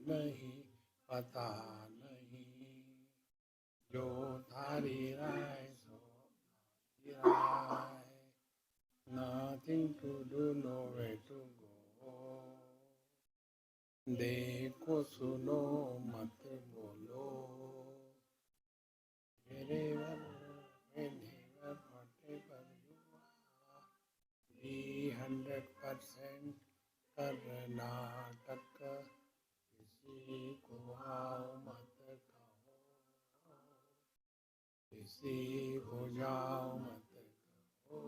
नहीं पता नहीं, जो थारी राय सो राय, nothing to do, nowhere to go, देखो सुनो मत बोलो, wherever, whenever, whatever you are, be 100% Karnataka, किसी को आओ मत कहो, किसी हो जाओ मत कहो,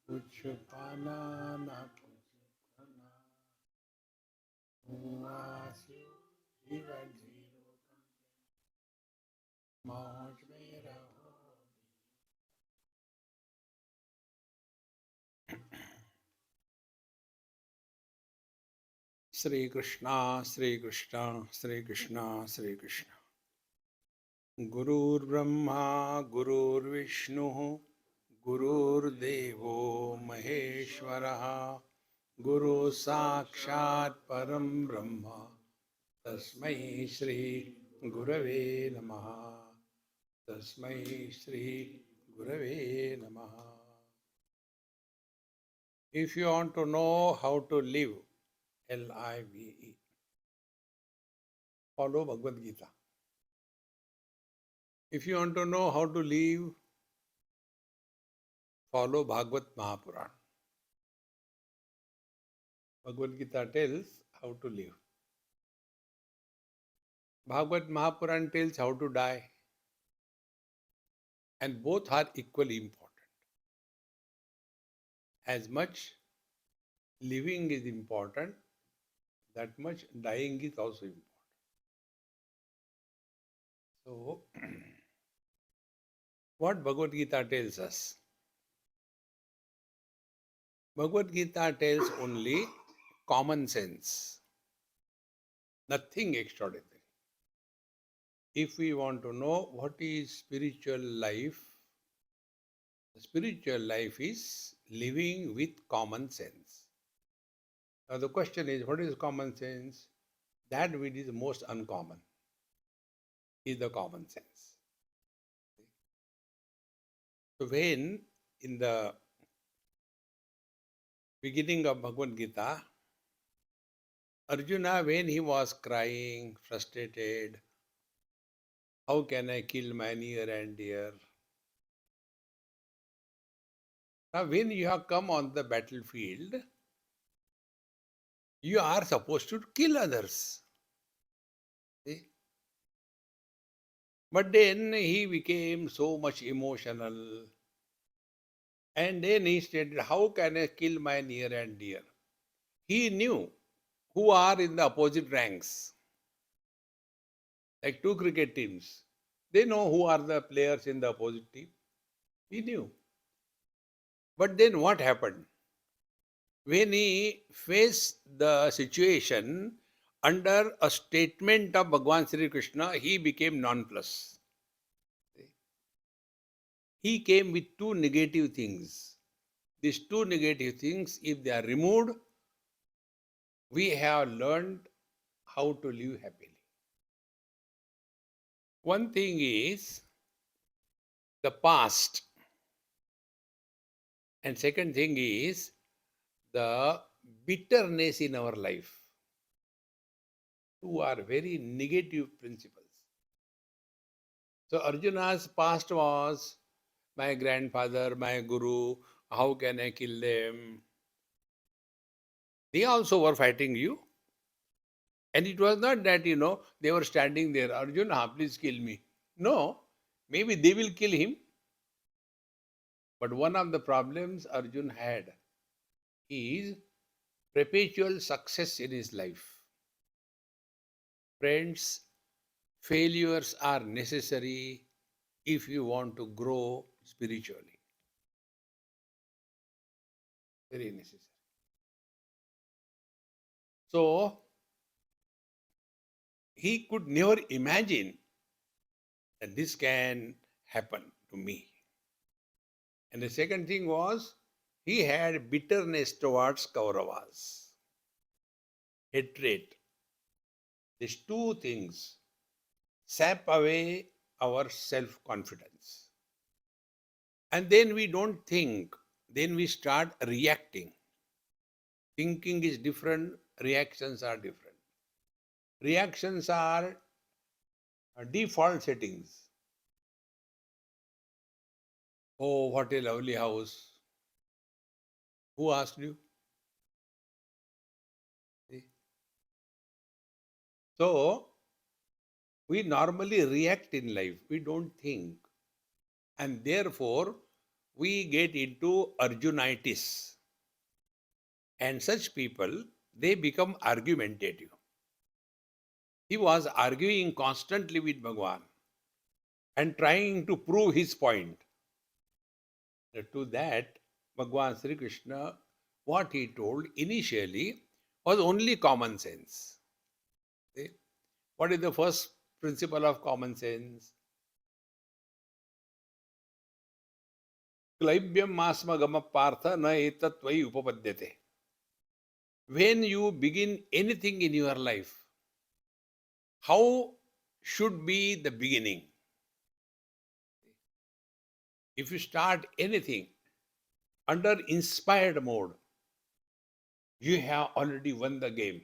कुछ पाना ना कुछ खोना, हुआ जीवन जीरो, मौज में रहो. Shri Krishna, Shri Krishna, Shri Krishna, Shri Krishna. Gurur Brahma, Gurur Vishnu, Gurur Devo Maheshwaraha, Guru Sakshat Param Brahma, Tasmai Shri Gurave Namaha, Tasmai Shri Gurave Namaha. If you want to know how to live, Live, follow Bhagavad Gita. If you want to know how to live, follow Bhagavad Mahapuran. Bhagavad Gita tells how to live. Bhagavad Mahapuran tells how to die. And both are equally important. As much living is important, that much dying is also important. So, what Bhagavad Gita tells us? Bhagavad Gita tells only common sense, nothing extraordinary. If we want to know what is spiritual life, the spiritual life is living with common sense. Now the question is, what is common sense? That which is most uncommon is the common sense. So when in the beginning of Bhagavad Gita, Arjuna, when he was crying, frustrated, how can I kill my near and dear? Now when you have come on the battlefield, you are supposed to kill others. See? But then he became so much emotional. And then he stated, how can I kill my near and dear? He knew who are in the opposite ranks. Like two cricket teams. They know who are the players in the opposite team. He knew. But then what happened? When he faced the situation under a statement of Bhagwan Sri Krishna, he became nonplussed. He came with two negative things. These two negative things, if they are removed, we have learned how to live happily. One thing is the past, and second thing is the bitterness in our life. Two are very negative principles. So Arjuna's past was, my grandfather, my guru, how can I kill them? They also were fighting you. And it was not that, they were standing there, Arjuna, please kill me. No, maybe they will kill him. But one of the problems Arjun had is perpetual success in his life. Friends, failures are necessary if you want to grow spiritually. Very necessary. So, he could never imagine that this can happen to me. And the second thing was, he had bitterness towards Kauravas. hatred. These two things sap away our self-confidence. And then we don't think, then we start reacting. Thinking is different, reactions are different. Reactions are default settings. Oh, what a lovely house. Who asked you? See? So, we normally react in life, we don't think. And therefore, we get into Arjunitis. And such people, they become argumentative. He was arguing constantly with Bhagwan and trying to prove his point. To that, Bhagwan Sri Krishna, what he told initially was only common sense. See? What is the first principle of common sense? Klaibyam masmagama partha na etatvai upapadyate. When you begin anything in your life, how should be the beginning? If you start anything under inspired mode, you have already won the game.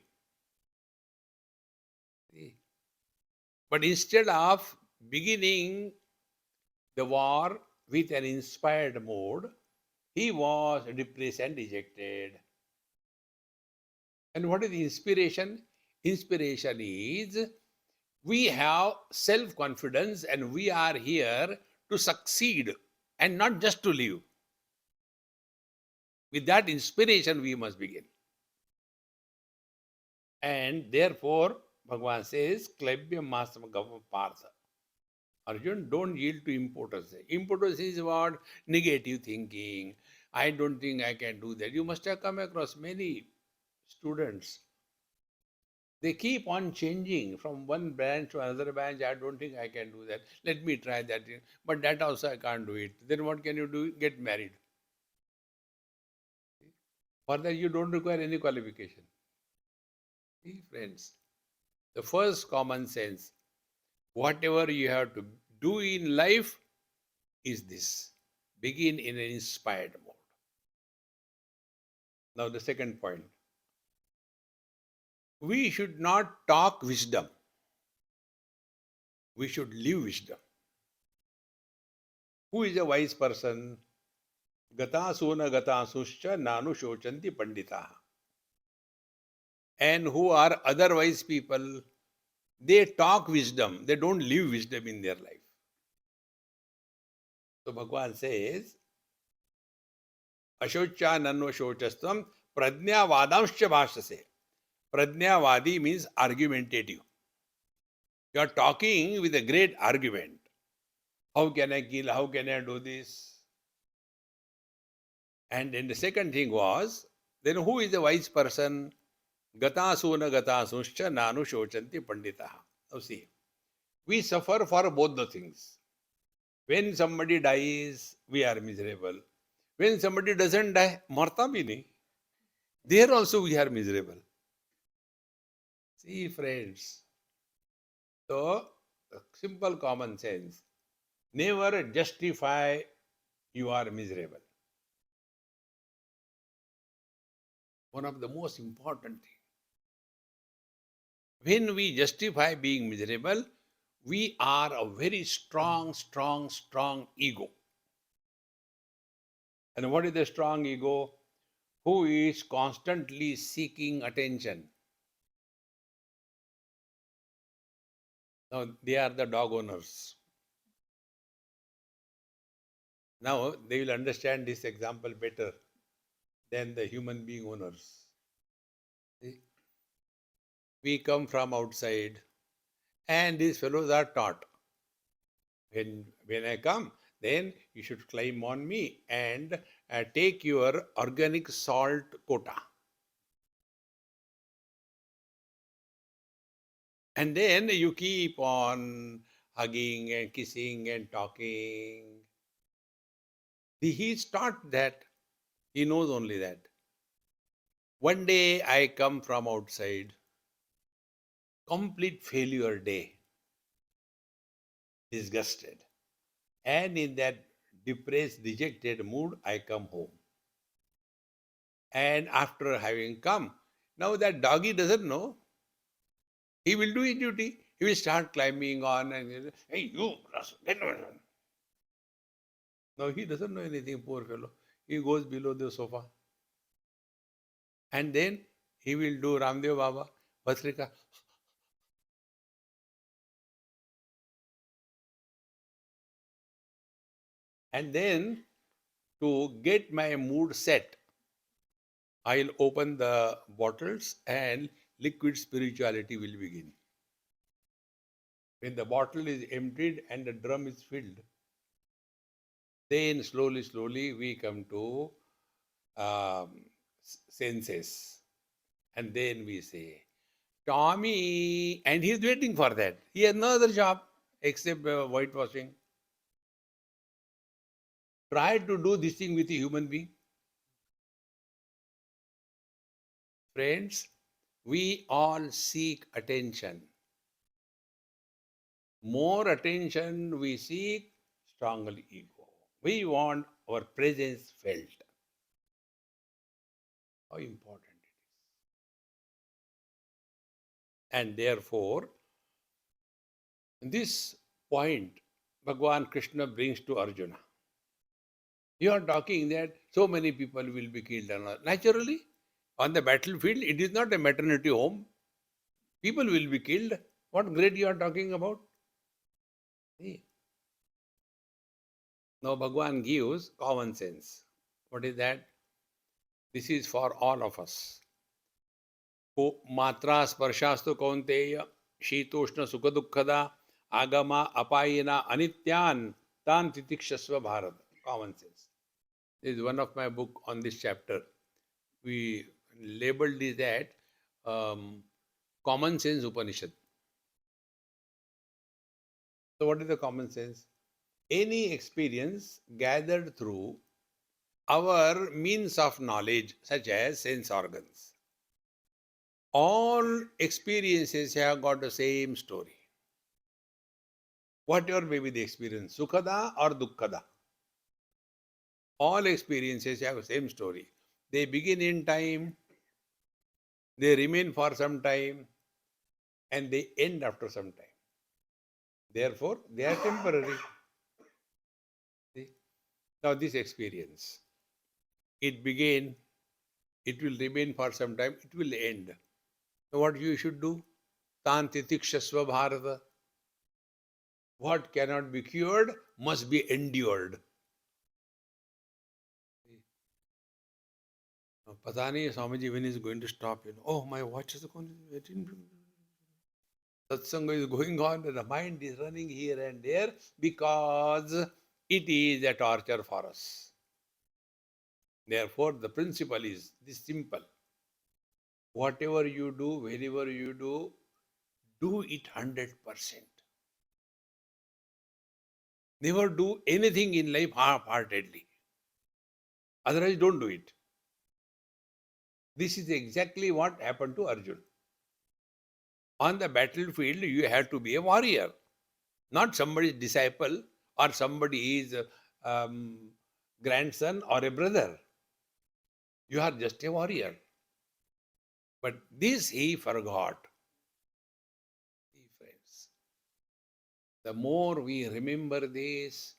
But instead of beginning the war with an inspired mode, he was depressed and dejected. And what is inspiration? Inspiration is we have self confidence and we are here to succeed and not just to live. With that inspiration, we must begin. And therefore, Bhagavan says, Klaibyam masam gava partha. Arjun, don't yield to impotency. Impotency is what? Negative thinking. I don't think I can do that. You must have come across many students. They keep on changing from one branch to another branch. I don't think I can do that. Let me try that. But that also I can't do it. Then what can you do? Get married. For that you don't require any qualification. See, friends, the first common sense, whatever you have to do in life is this. Begin in an inspired mode. Now the second point. We should not talk wisdom. We should live wisdom. Who is a wise person? Gatasu na gatasuscha nanu shochanti panditaha. And who are otherwise people? They talk wisdom. They don't live wisdom in their life. So Bhagavan says, Ashocha nanno shochastvam pradnya vadamscha bhashase. Pradnyavadi means argumentative. You are talking with a great argument. How can I kill? How can I do this? And then the second thing was, then who is the wise person? Gatasuna gatasuscha nanu shochanti panditaha. Now see, we suffer for both the things. When somebody dies, we are miserable. When somebody doesn't die, marta bhi nahi. There also we are miserable. See, friends. So, simple common sense. Never justify you are miserable. One of the most important things. When we justify being miserable, we are a very strong ego. And what is the strong ego? Who is constantly seeking attention. Now, they are the dog owners. Now, they will understand this example better than the human being owners. See? We come from outside and these fellows are taught. When I come, then you should climb on me and take your organic salt quota. And then you keep on hugging and kissing and talking. He's taught that. He knows only that. One day I come from outside, complete failure day, disgusted. And in that depressed, dejected mood, I come home. And after having come, now that doggy doesn't know. He will do his duty. He will start climbing on and, hey, you, get over. No, he doesn't know anything, poor fellow. He goes below the sofa. And then he will do Ramdev Baba, Bhastrika. And then to get my mood set, I'll open the bottles and liquid spirituality will begin. When the bottle is emptied and the drum is filled, then slowly, slowly we come to senses. And then we say, Tommy, and he's waiting for that. He has no other job except whitewashing. Try to do this thing with a human being. Friends, we all seek attention. More attention we seek, stronger ego. We want our presence felt. How important it is. And therefore, this point Bhagavan Krishna brings to Arjuna. You are talking that so many people will be killed. Naturally, on the battlefield, it is not a maternity home. People will be killed. What grade you are talking about? See? Now Bhagavan gives common sense. What is that? This is for all of us. मात्रा स्पर्शास्तु कौन्तेय शीतोष्ण सुख दुःखदा आगमा अपायिना अनित्यान तान तितिक्षस्व Bharat. Common sense. This is one of my book on this chapter. We labeled this at Common Sense Upanishad. So what is the common sense? Any experience gathered through our means of knowledge, such as sense organs, all experiences have got the same story. Whatever may be the experience, Sukhada or Dukkhada, all experiences have the same story. They begin in time, they remain for some time, and they end after some time. Therefore, they are temporary. See? Now, this experience, it began, it will remain for some time, it will end. So, what you should do? Tantitikshasva Bharata. What cannot be cured must be endured. पता नहीं Swamiji when is going to stop. Oh, my watch is going. Satsanga is going on, the mind is running here and there because it is a torture for us. Therefore, the principle is this simple. Whatever you do, wherever you do it 100%. Never do anything in life half-heartedly. Otherwise, don't do it. This is exactly what happened to Arjuna. On the battlefield, you have to be a warrior, not somebody's disciple or somebody's grandson or a brother. You are just a warrior. But this he forgot. Friends, the more we remember this,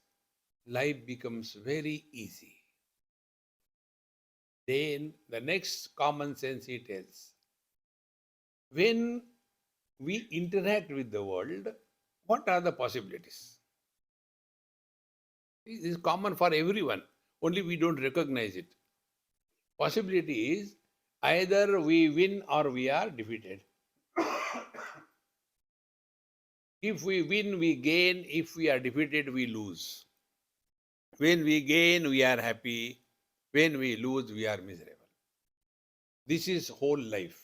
life becomes very easy. Then the next common sense he tells. When we interact with the world, what are the possibilities? This is common for everyone, only we don't recognize it. Possibility is either we win or we are defeated. If we win, we gain. If we are defeated, we lose. When we gain, we are happy. When we lose, we are miserable. This is whole life.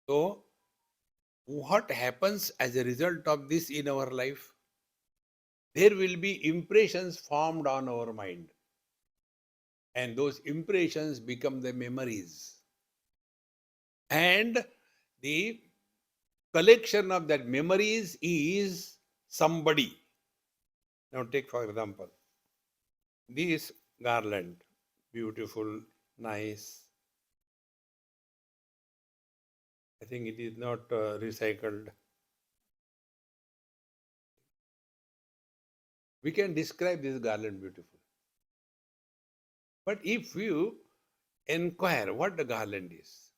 So, what happens as a result of this in our life? There will be impressions formed on our mind. And those impressions become the memories. And the collection of that memories is somebody. Now take for example, this garland, beautiful, nice. I think it is not recycled. We can describe this garland beautiful. But if you inquire what the garland is,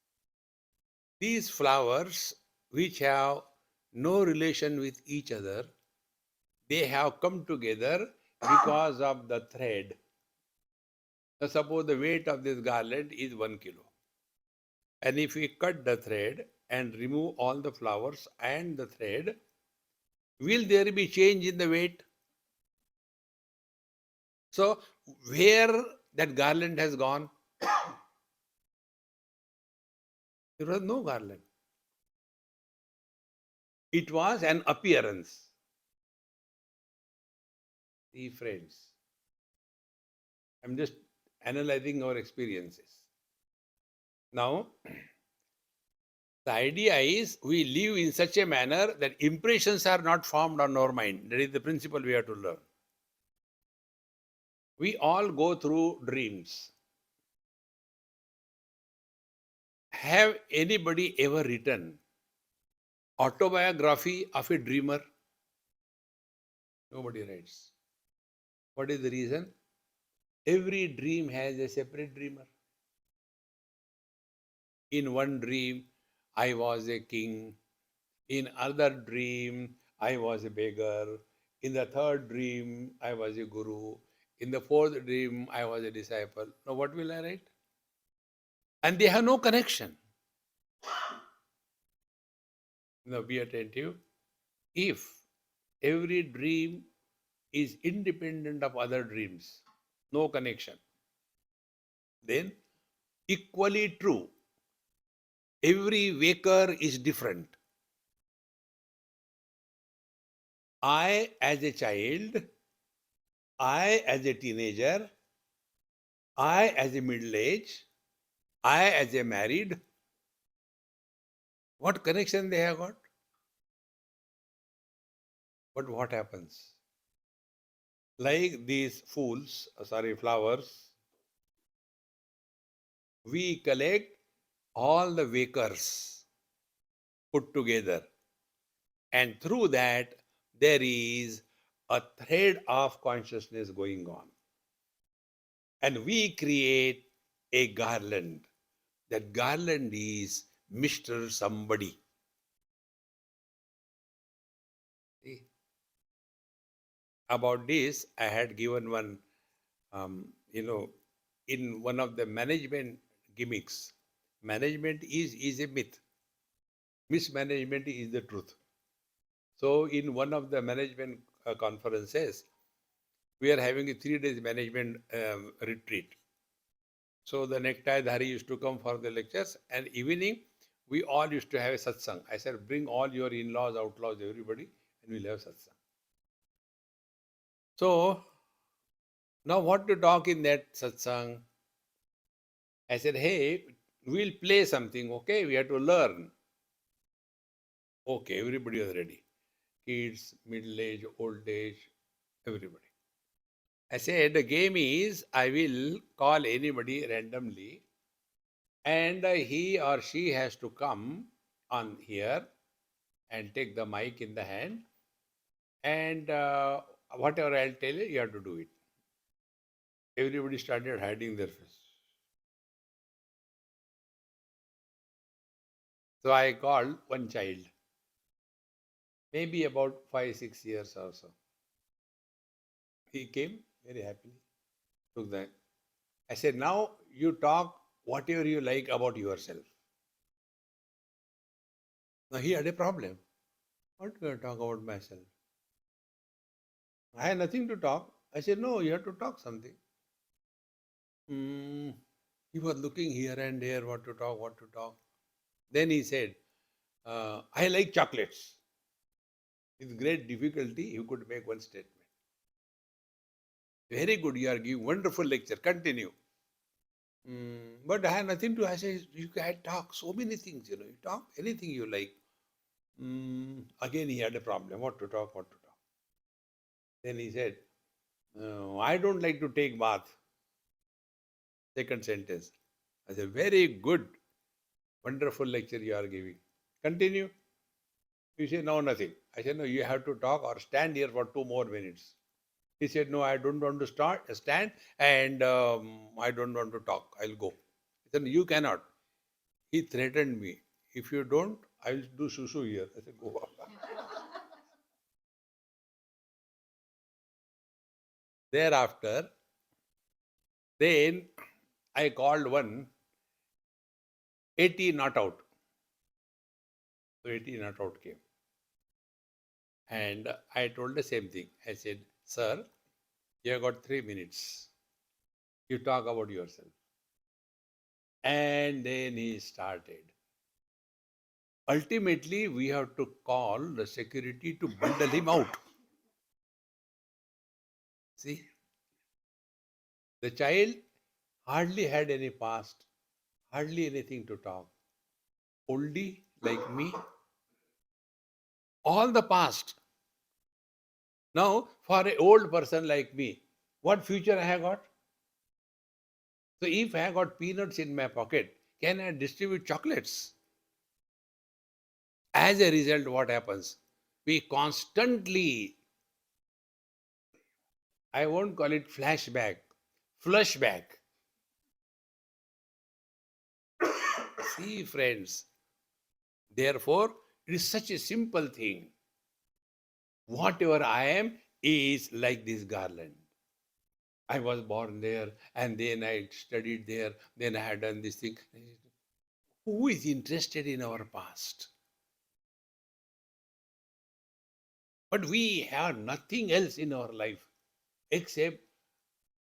these flowers which have no relation with each other, they have come together because of the thread. Now suppose the weight of this garland is 1 kilo. And if we cut the thread and remove all the flowers and the thread, will there be change in the weight? So where that garland has gone? There was no garland. It was an appearance. See, friends, I'm just analyzing our experiences. Now, the idea is we live in such a manner that impressions are not formed on our mind. That is the principle we have to learn. We all go through dreams. Have anybody ever written autobiography of a dreamer? Nobody writes. What is the reason? Every dream has a separate dreamer. In one dream, I was a king. In another dream, I was a beggar. In the third dream, I was a guru. In the fourth dream, I was a disciple. Now, what will I write? And they have no connection. Now, be attentive. If every dream is independent of other dreams, no connection, then equally true, every waker is different. I as a child, I as a teenager, I as a middle age, I as a married, what connection they have got? But what happens? Like these flowers, we collect all the wakers put together. And through that, there is a thread of consciousness going on. And we create a garland. That garland is Mr. Somebody. See? About this, I had given one, in one of the management gimmicks. Management is a myth. Mismanagement is the truth. So, in one of the management conferences, we are having a 3 days management retreat. So the necktie dhari used to come for the lectures, and evening we all used to have a satsang. I said, bring all your in-laws, outlaws, everybody, and we'll have satsang. So now what to talk in that satsang? I said, hey, we'll play something, okay? We have to learn. Okay, everybody was ready. Kids, middle age, old age, everybody. I said, the game is I will call anybody randomly, and he or she has to come on here and take the mic in the hand, and whatever I'll tell you, you have to do it. Everybody started hiding their face. So I called one child, maybe about 5-6 years or so. He came very happily, took that. I said, now you talk whatever you like about yourself. Now he had a problem. What do I talk about myself? I had nothing to talk. I said, no, you have to talk something. He was looking here and there, what to talk, what to talk. Then he said, I like chocolates. With great difficulty, he could make one statement. Very good, you are giving wonderful lecture. Continue. But I have nothing to. I say, you can talk so many things, you talk anything you like. Again, he had a problem. What to talk, what to talk. Then he said, I don't like to take bath. Second sentence. I said, very good, wonderful lecture you are giving. Continue. You say, no, nothing. I said, no, you have to talk or stand here for 2 more minutes. He said, no, I don't want to stand and I don't want to talk. I'll go. I said, you cannot. He threatened me. If you don't, I will do susu here. I said, go. Thereafter, then I called one 80 not out. So 80 not out came. And I told the same thing. I said, sir, you have got 3 minutes. You talk about yourself. And then he started. Ultimately, we have to call the security to bundle him out. See, the child hardly had any past, hardly anything to talk. Oldie like me, all the past. Now, for an old person like me, what future I have got? So, if I have got peanuts in my pocket, can I distribute chocolates? As a result, what happens? We constantly, I won't call it flashback, flashback. See, friends, therefore, it is such a simple thing. Whatever I am is like this garland. I was born there and then I studied there, then I had done this thing. Who is interested in our past? But we have nothing else in our life except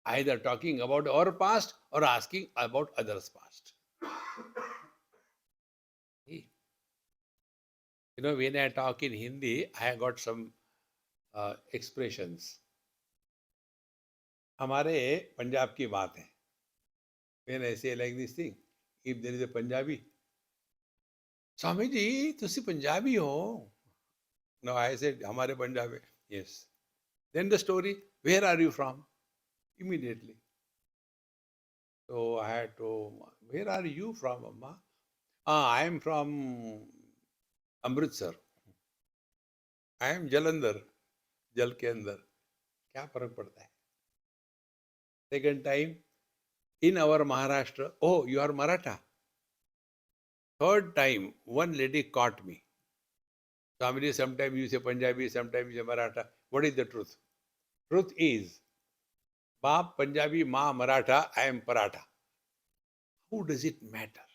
either talking about our past or asking about others' past. When I talk in Hindi, I got some expressions. हमारे पंजाब की बात है. When I say like this thing, if there is a Punjabi, Swami ji, तुसी पंजाबी हो? No, I said, हमारे पंजाब है. Yes. Then the story, where are you from? Immediately. So I had to, where are you from, Amma? I am from Amritsar. I am Jalandhar. जल के अंदर क्या फर्क पड़ता है? Second time, in our Maharashtra, oh, you are Maratha. Third time, one lady caught me. Swamiji, sometimes you say Punjabi, sometimes you say Maratha. What is the truth? Truth is, Baap Punjabi, Ma Maratha, I am Paratha. Who does it matter?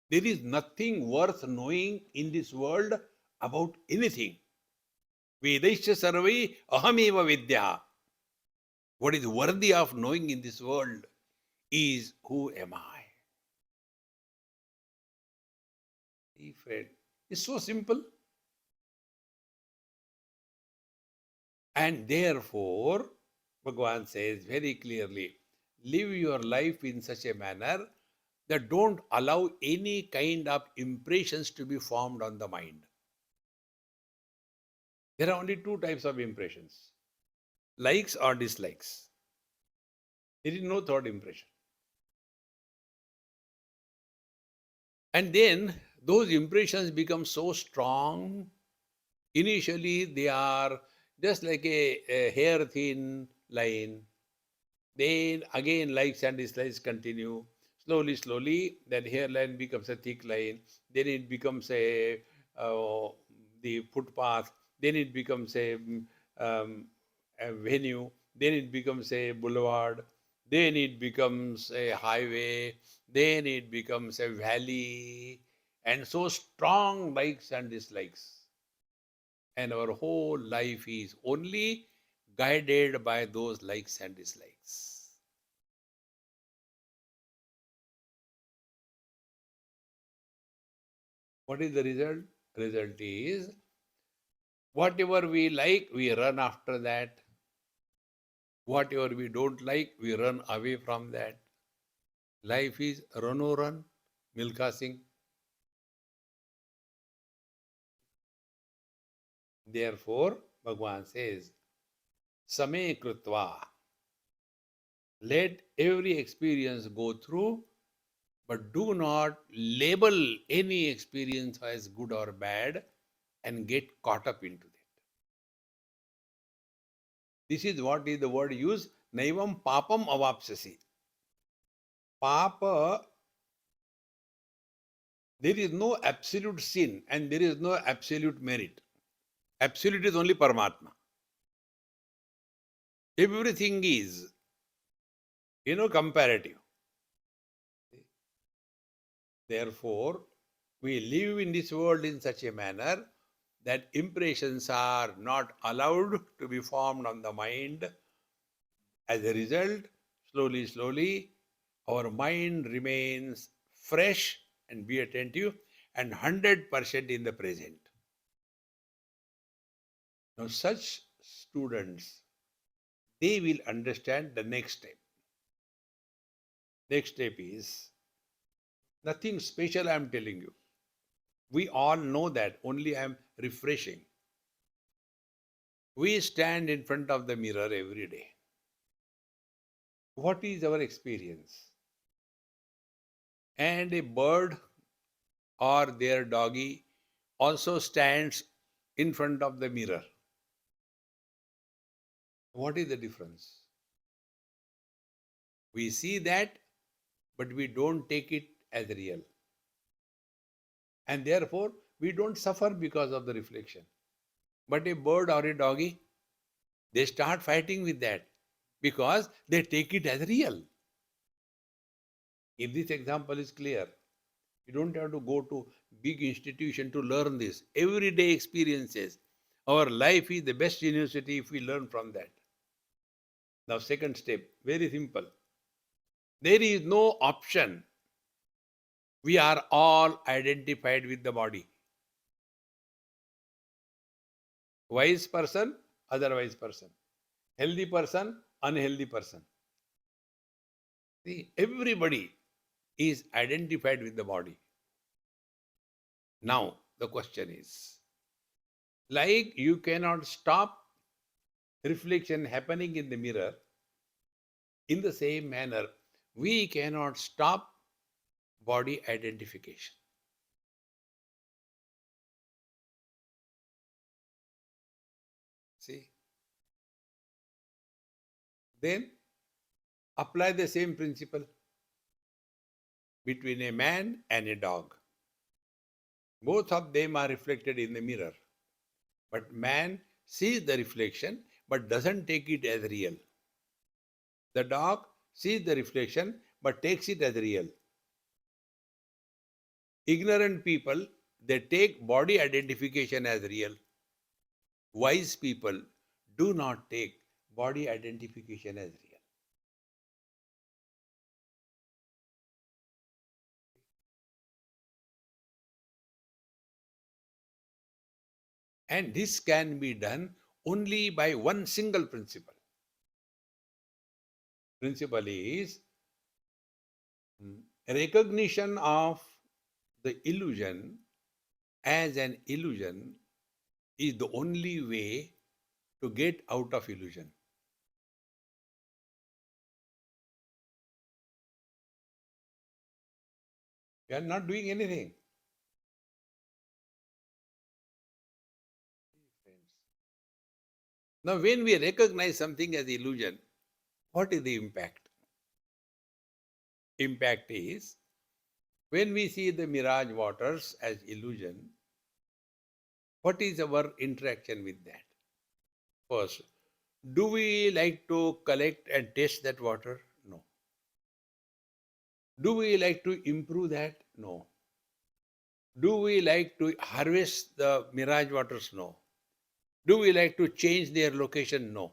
There is nothing worth knowing in this world about anything. Vedaisya sarvai ahameva vidya. What is worthy of knowing in this world is who am I? See, friend, it's so simple. And therefore, Bhagavan says very clearly, live your life in such a manner that don't allow any kind of impressions to be formed on the mind. There are only two types of impressions, likes or dislikes. There is no third impression. And then those impressions become so strong. Initially, they are just like a hair thin line. Then again, likes and dislikes continue. Slowly, slowly, that hairline becomes a thick line. Then it becomes uh, the footpath. Then it becomes a venue. Then it becomes a boulevard. Then it becomes a highway. Then it becomes a valley. And so strong likes and dislikes. And our whole life is only guided by those likes and dislikes. What is the result? Result is whatever we like, we run after that. Whatever we don't like, we run away from that. Life is run or run, Milkha Singh. Therefore, Bhagavan says, Same Krutva. Let every experience go through, but do not label any experience as good or bad and get caught up into it. This is what is the word used, Naivam Papam Avapsasi. Papa, there is no absolute sin and there is no absolute merit. Absolute is only Paramatma. Everything is, comparative. Therefore, we live in this world in such a manner that impressions are not allowed to be formed on the mind. As a result, slowly, slowly, our mind remains fresh and be attentive and 100% in the present. Now, such students, they will understand the next step. Next step is nothing special, I am telling you. We all know that, only I am refreshing. We stand in front of the mirror every day. What is our experience? And a bird or their doggy also stands in front of the mirror. What is the difference? We see that, but we don't take it as real. And therefore, we don't suffer because of the reflection. But a bird or a doggy, they start fighting with that because they take it as real. If this example is clear, you don't have to go to big institution to learn this. Everyday experiences. Our life is the best university if we learn from that. Now, second step, very simple. There is no option. We are all identified with the body. Wise person, otherwise person. Healthy person, unhealthy person. See, everybody is identified with the body. Now, the question is, like you cannot stop reflection happening in the mirror, in the same manner, we cannot stop body identification. See? Then apply the same principle between a man and a dog. Both of them are reflected in the mirror. But man sees the reflection but doesn't take it as real. The dog sees the reflection but takes it as real. Ignorant people, they take body identification as real. Wise people do not take body identification as real. And this can be done only by one single principle. Principle is recognition of the illusion as an illusion is the only way to get out of illusion. We are not doing anything. Now, when we recognize something as illusion, what is the impact? Impact is when we see the mirage waters as illusion, what is our interaction with that? First, do we like to collect and taste that water? No. Do we like to improve that? No. Do we like to harvest the mirage waters? No. Do we like to change their location? No.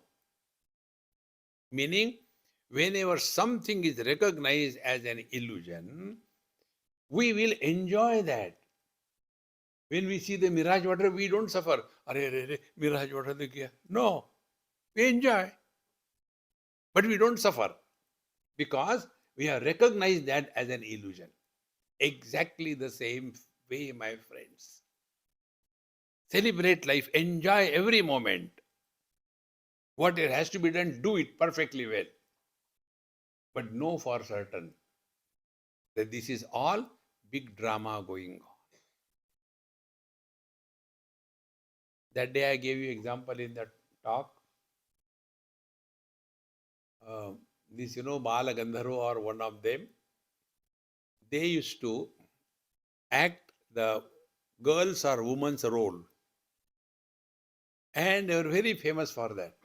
Meaning, whenever something is recognized as an illusion, we will enjoy that. When we see the mirage water, we don't suffer. Arre, arre, arre, mirage water dekhiya. No. We enjoy. But we don't suffer because we have recognized that as an illusion. Exactly the same way, my friends. Celebrate life, enjoy every moment. What it has to be done, do it perfectly well. But know for certain that this is all big drama going on. That day I gave you example in the talk. Uh, this, Bala Gandharva or one of them, they used to act the girls or women's role. And they were very famous for that.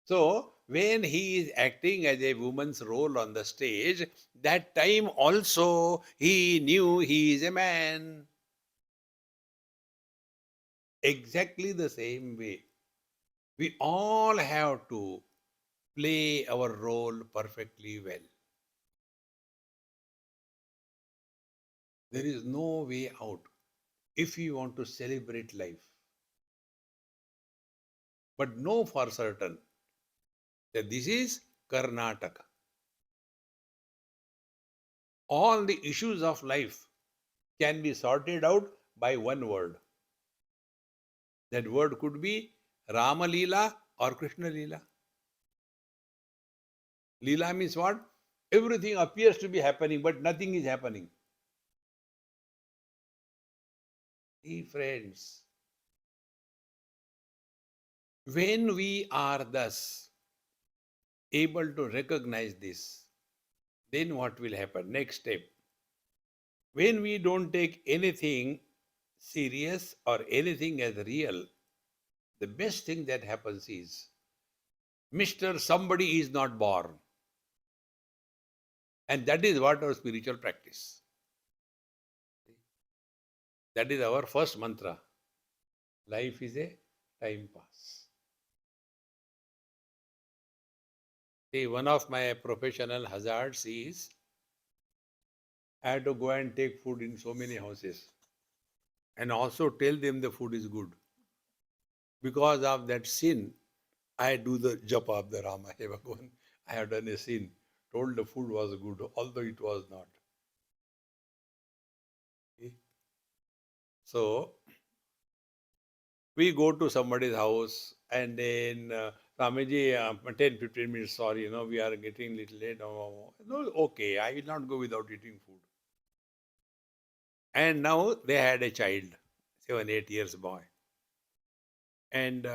So, when he is acting as a woman's role on the stage, that time also he knew he is a man. Exactly the same way. We all have to play our role perfectly well. There is no way out if you want to celebrate life. But know for certain that this is Karnataka. All the issues of life can be sorted out by one word. That word could be Rama Leela or Krishna Leela. Leela means what? Everything appears to be happening, but nothing is happening. Hey friends, when we are thus able to recognize this, then what will happen? Next step. When we don't take anything serious or anything as real, the best thing that happens is Mr. Somebody is not born. And that is what our spiritual practice. That is our first mantra. Life is a time pass. See, one of my professional hazards is I had to go and take food in so many houses and also tell them the food is good. Because of that sin, I do the japa of the Rama. Hey Bhagavan, I have done a sin, told the food was good, although it was not. Okay? So, we go to somebody's house and then, Swamiji, 10, 15 minutes, sorry, we are getting little late. No, okay, I will not go without eating food. And now they had a child, 7, 8 years boy. And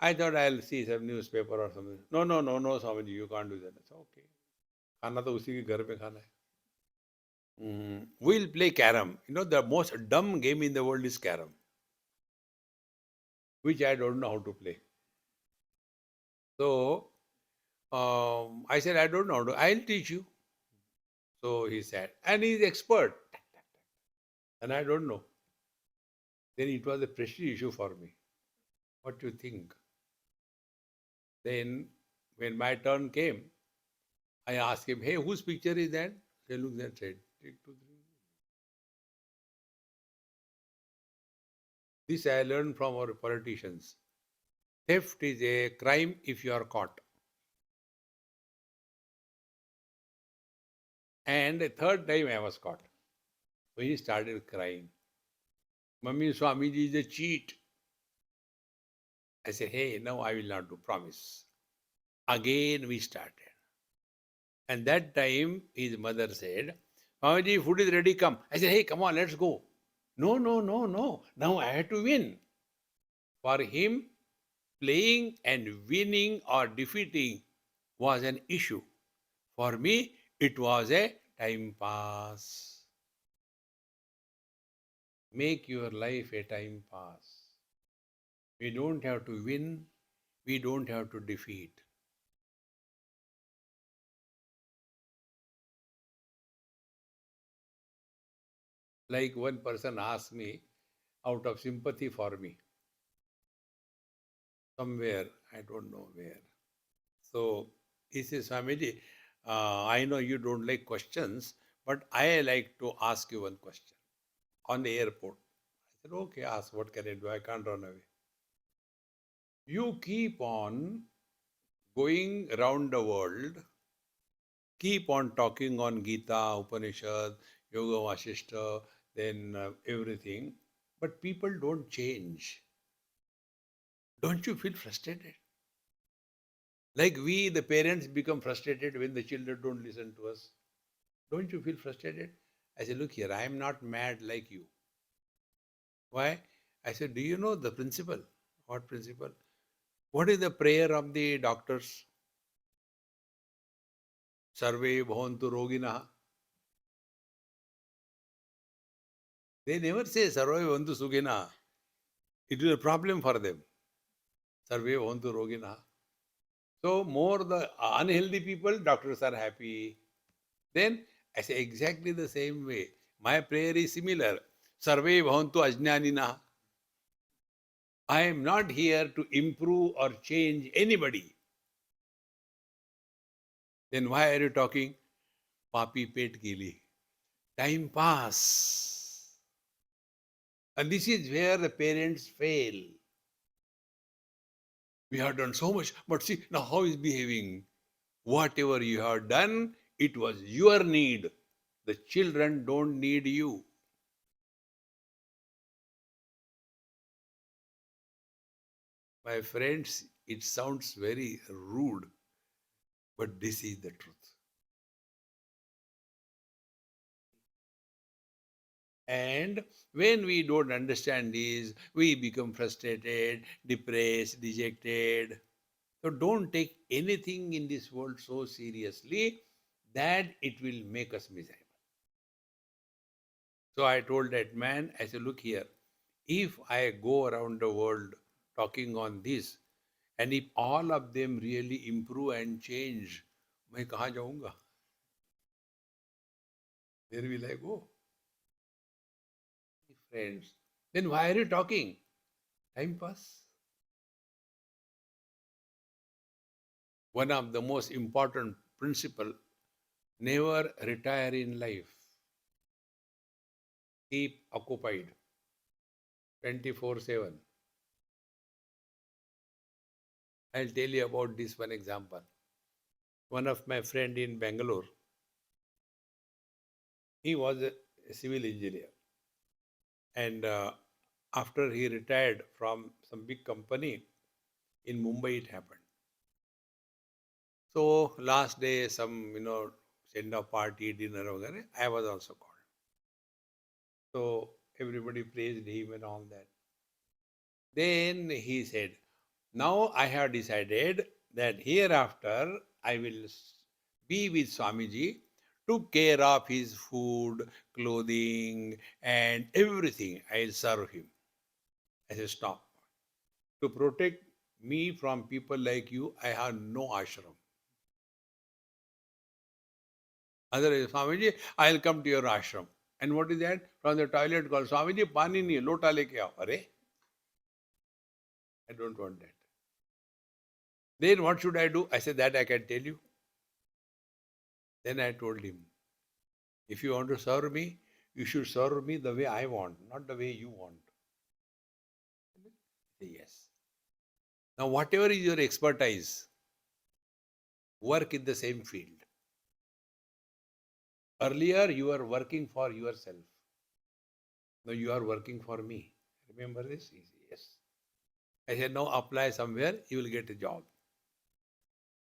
I thought I'll see some newspaper or something. No, no, no, no, Swamiji, you can't do that. It's okay. खाना तो उसी के घर पे खाना है. We'll play carom. The most dumb game in the world is carom, which I don't know how to play. So I said, I don't know how to. I'll teach you. So he said, and he's expert. And I don't know. Then it was a prestige issue for me. What do you think? Then when my turn came, I asked him, hey, whose picture is that? He looked and said, take 2, 3. This I learned from our politicians. Theft is a crime if you are caught. And the third time I was caught. So he started crying. Mummy, Swamiji is a cheat. I said, hey, no, I will not do, promise. Again we started. And that time his mother said, Swamiji, food is ready, come. I said, hey, come on, let's go. No, no, no, no. Now I had to win. For him, playing and winning or defeating was an issue. For me, it was a time pass. Make your life a time pass. We don't have to win, we don't have to defeat. Like one person asked me out of sympathy for me, somewhere, I don't know where. So he says, Swamiji, I know you don't like questions, but I like to ask you one question on the airport. I said, okay, ask, what can I do? I can't run away. You keep on going around the world, keep on talking on Gita, Upanishad, Yoga Vasishta, then everything, but people don't change. Don't you feel frustrated? Like we, the parents, become frustrated when the children don't listen to us. Don't you feel frustrated? I said, look here, I am not mad like you. Why? I said, do you know the principle? What principle? What is the prayer of the doctors? Sarve bhavantu rogina. They never say Sarve bhavantu sukhina. It is a problem for them. Sarve bhavantu rogina. So more the unhealthy people, doctors are happy. Then I say exactly the same way. My prayer is similar. Sarve bhavantu ajnanina. I am not here to improve or change anybody. Then why are you talking? Papi pet ke liye. Time pass. And this is where the parents fail. We have done so much, but see now how is behaving. Whatever you have done, it was your need. The children don't need you. My friends, it sounds very rude, but this is the truth. And when we don't understand this, we become frustrated, depressed, dejected. So don't take anything in this world so seriously that it will make us miserable. So I told that man, I said, look here, if I go around the world talking on this, and if all of them really improve and change, मैं कहाँ जाऊँगा? Where will I go? Friends. Then why are you talking? Time pass. One of the most important principle, never retire in life. Keep occupied 24/7. I'll tell you about this one example. One of my friend in Bangalore, he was a civil engineer. And after he retired from some big company, in Mumbai it happened. So last day, some, send off party, dinner, वगैरह, I was also called. So everybody praised him and all that. Then he said, now I have decided that hereafter I will be with Swamiji, took care of his food, clothing, and everything. I'll serve him. I said, stop. To protect me from people like you, I have no ashram. Otherwise, Swamiji, I'll come to your ashram. And what is that? From the toilet called, Swamiji, pani nahi, lota leke aao. Are? I don't want that. Then what should I do? I said, that I can tell you. Then I told him, if you want to serve me, you should serve me the way I want, not the way you want. He said, yes. Now, whatever is your expertise, work in the same field. Earlier, you were working for yourself. Now, you are working for me. Remember this? He said, yes. I said, now apply somewhere, you will get a job.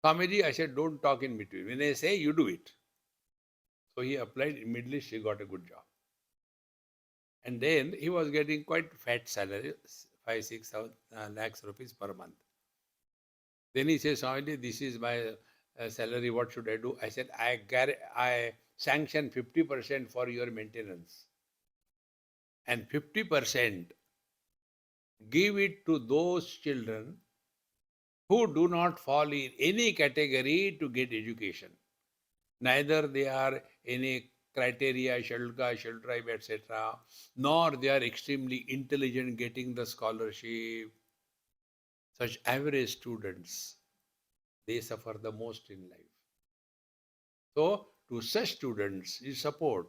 Swamiji, I said, don't talk in between. When I say, you do it. So he applied, immediately she got a good job. And then he was getting quite fat salary, 5-6 lakhs rupees per month. Then he says, Swamiji, this is my salary, what should I do? I said, I sanction 50% for your maintenance. And 50% give it to those children who do not fall in any category to get education. Neither they are any criteria, scheduled caste, scheduled tribe, etc., nor they are extremely intelligent getting the scholarship. Such average students, they suffer the most in life. So, to such students, you support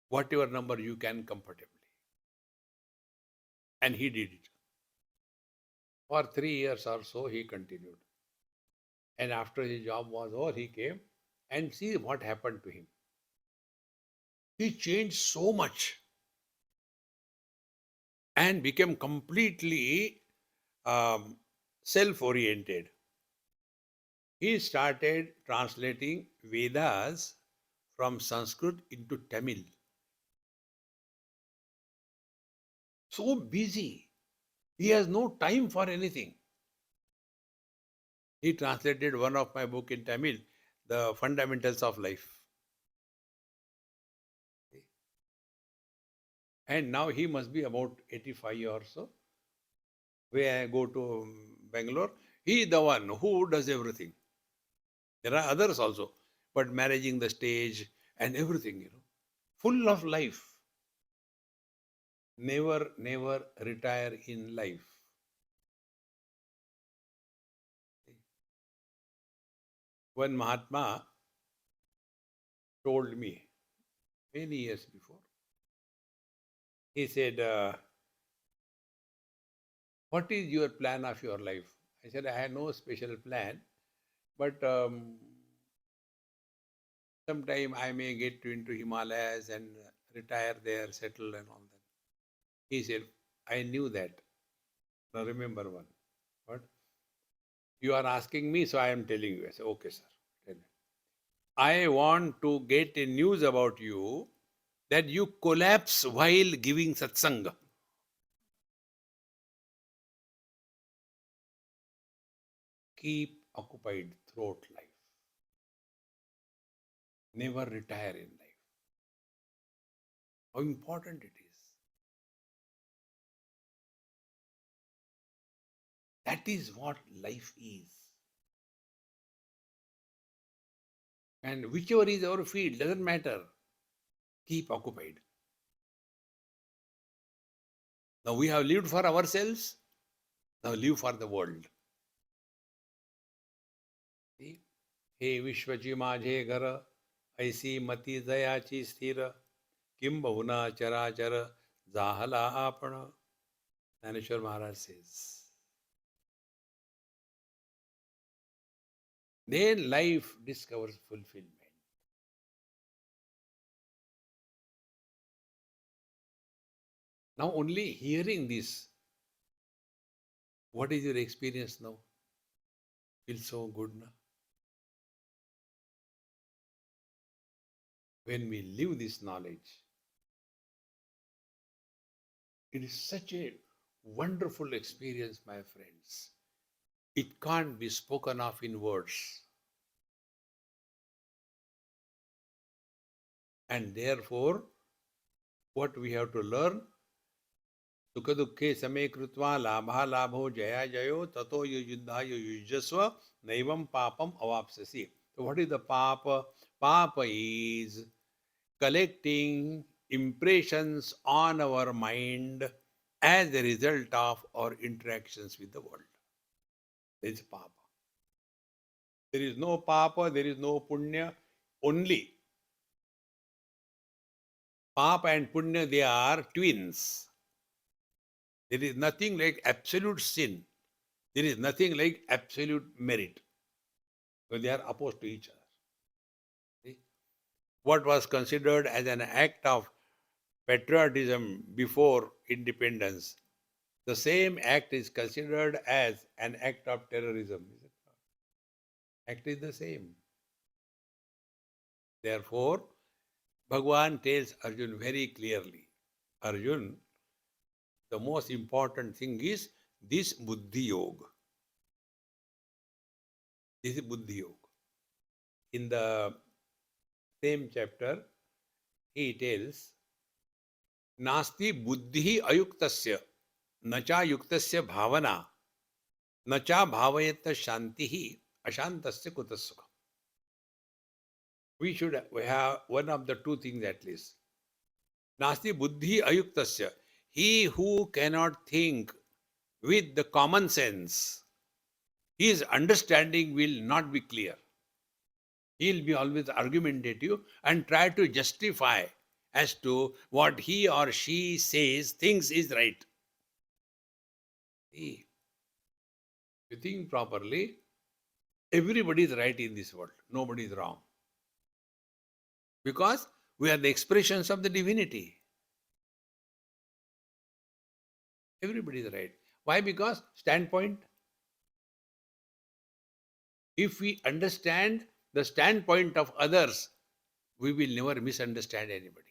whatever number you can comfortably. And he did it. For 3 years or so, he continued. And after his job was over, he came and see what happened to him. He changed so much and became completely self oriented. He started translating Vedas from Sanskrit into Tamil. So busy. He has no time for anything. He translated one of my book in Tamil, The Fundamentals of Life. And now he must be about 85 or so. When I go to Bangalore, he is the one who does everything. There are others also, but managing the stage and everything, full of life. Never, never retire in life. One Mahatma told me many years before, he said, what is your plan of your life? I said, I had no special plan, but sometime I may get into Himalayas and retire there, settle and all that. He said, I knew that. Now remember one. What? You are asking me, so I am telling you. I said, okay, sir. Tell me. I want to get a news about you that you collapse while giving satsang. Keep occupied throughout life. Never retire in life. How important it is. That is what life is. And whichever is our field, doesn't matter. Keep occupied. Now we have lived for ourselves. Now live for the world. See? हे विश्वची माझे घर ऐसी मती दयाची स्थिर किंबहुना चराचर जाहला आपण. Dhaneshwar Maharaj says. Then life discovers fulfillment. Now only hearing this, what is your experience now? Feels so good now. When we live this knowledge, it is such a wonderful experience, my friends. It can't be spoken of in words. And therefore, what we have to learn, Sukha dukhe same krutva labha labho jaya jayo tato yujuddhayo yujasva naivam papam avapsasi. So what is the papa? Papa is collecting impressions on our mind as a result of our interactions with the world. There is papa. There is no papa, there is no punya, only papa and punya, they are twins. There is nothing like absolute sin. There is nothing like absolute merit. So they are opposed to each other. See? What was considered as an act of patriotism before independence, the same act is considered as an act of terrorism. Is it not? Act is the same. Therefore, Bhagwan tells Arjun very clearly, Arjun, the most important thing is this Buddhi Yoga. This is Buddhi Yoga. In the same chapter, he tells, Nasti buddhi ayuktasya, nacha yuktasya bhavana, nacha bhavayata shantihi, ashantasya kutasukha. We have one of the two things at least. Nasti buddhi ayuktasya. He who cannot think with the common sense, his understanding will not be clear. He'll be always argumentative and try to justify as to what he or she says, thinks is right. See, if you think properly, Everybody is right in this world. Nobody is wrong. Because we are the expressions of the divinity. Everybody is right. Why? Because standpoint. If we understand the standpoint of others, we will never misunderstand anybody.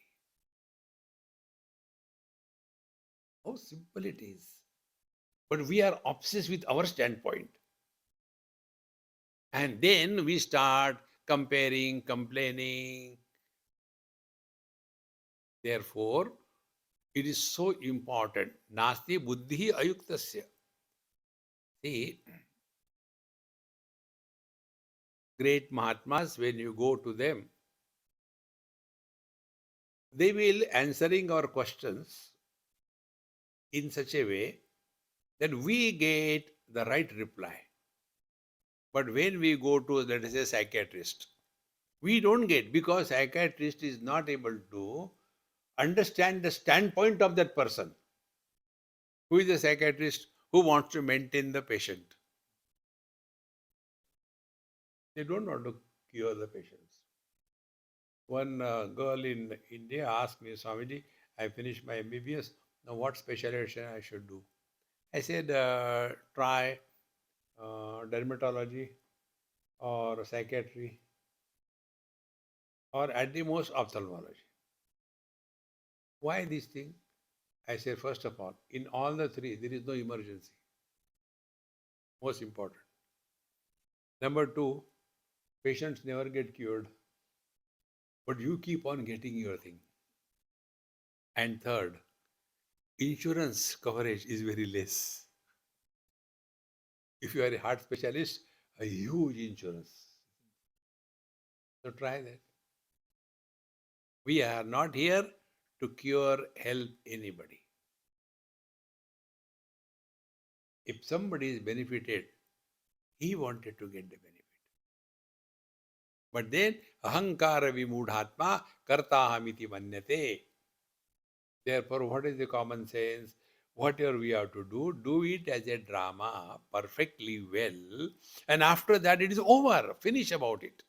How simple it is. But we are obsessed with our standpoint. And then we start comparing, complaining. Therefore, it is so important. Nasti buddhi ayuktasya. See, great Mahatmas, when you go to them, they will answering our questions in such a way that we get the right reply. But when we go to, let us say, psychiatrist, we don't get, because psychiatrist is not able to understand the standpoint of that person. Who is the psychiatrist who wants to maintain the patient? They don't want to cure the patients. One girl in India asked me, Swamiji, I finished my MBBS. Now, what specialization I should do? I said, try dermatology or psychiatry or at the most ophthalmology. Why this thing? I said, first of all, in all the three, there is no emergency. Most important. Number two, patients never get cured, but you keep on getting your thing. And third, insurance coverage is very less. If you are a heart specialist, a huge insurance. So try that. We are not here to cure, help anybody. If somebody is benefited, he wanted to get the benefit. But then, ahankara vimudhatma kartahamiti manyate. Therefore, what is the common sense? Whatever we have to do it as a drama perfectly well, and after that it is over. Finish about it.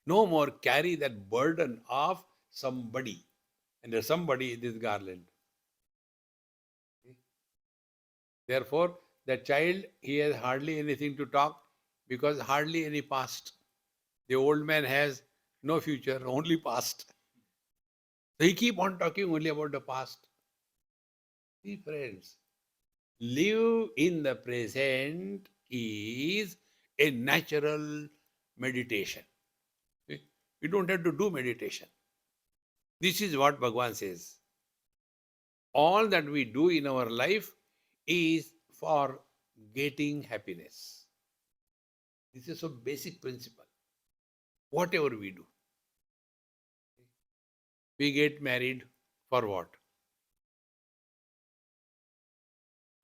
No more carry that burden of somebody. And there's somebody in this garland. Therefore, the child, he has hardly anything to talk because hardly any past. The old man has no future, only past. So he keep on talking only about the past. See, friends, live in the present is a natural meditation. You don't have to do meditation. This is what Bhagavan says. All that we do in our life is for getting happiness. This is a basic principle. Whatever we do, we get married for what?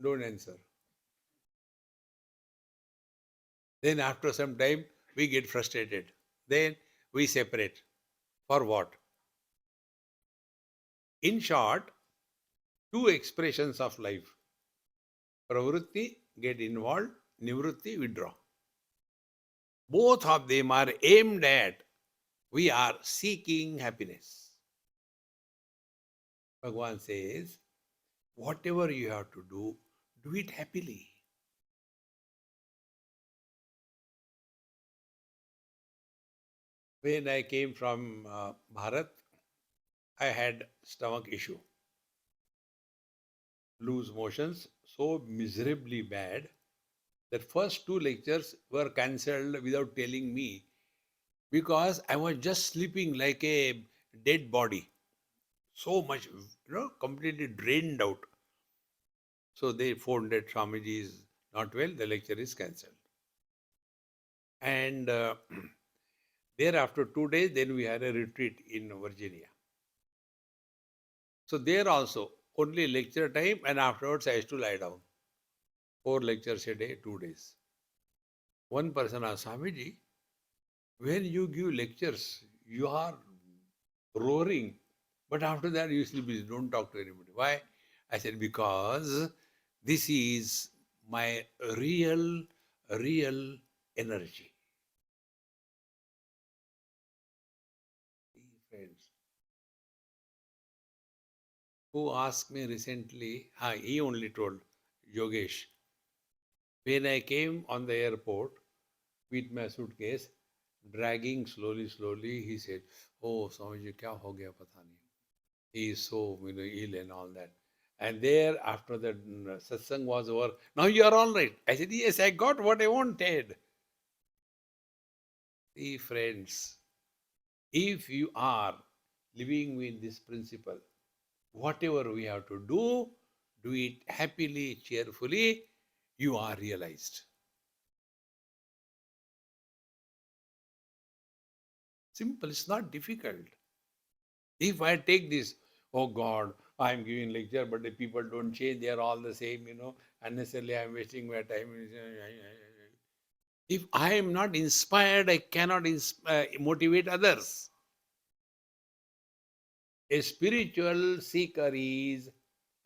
Don't answer. Then after some time, we get frustrated. Then we separate. For what? In short, two expressions of life. Pravrutti, get involved. Nivrutti, withdraw. Both of them are aimed at, we are seeking happiness. Bhagavan says, whatever you have to do it happily. When I came from Bharat, I had stomach issue. Loose motions, so miserably bad that first two lectures were cancelled without telling me because I was just sleeping like a dead body. So much, completely drained out. So they phoned that Swamiji is not well, the lecture is cancelled. And there after 2 days, then we had a retreat in Virginia. So there also, only lecture time and afterwards I used to lie down. 4 lectures a day, 2 days. One person asked, Swamiji, when you give lectures, you are roaring, but after that you sleep, don't talk to anybody. Why? I said, because this is my real energy. who asked me recently, he only told, Yogesh, when I came on the airport with my suitcase, dragging slowly, he said, "Oh, Swamiji, kya ho gaya, pata nahi." He is so ill and all that. And there, after the satsang was over, now you are all right. I said, yes, I got what I wanted. See, friends, if you are living with this principle, whatever we have to do it happily, cheerfully, you are realized. Simple, it's not difficult. If I take this, oh God, I'm giving lecture, but the people don't change, they are all the same, unnecessarily I'm wasting my time. If I am not inspired, I cannot motivate others. A spiritual seeker is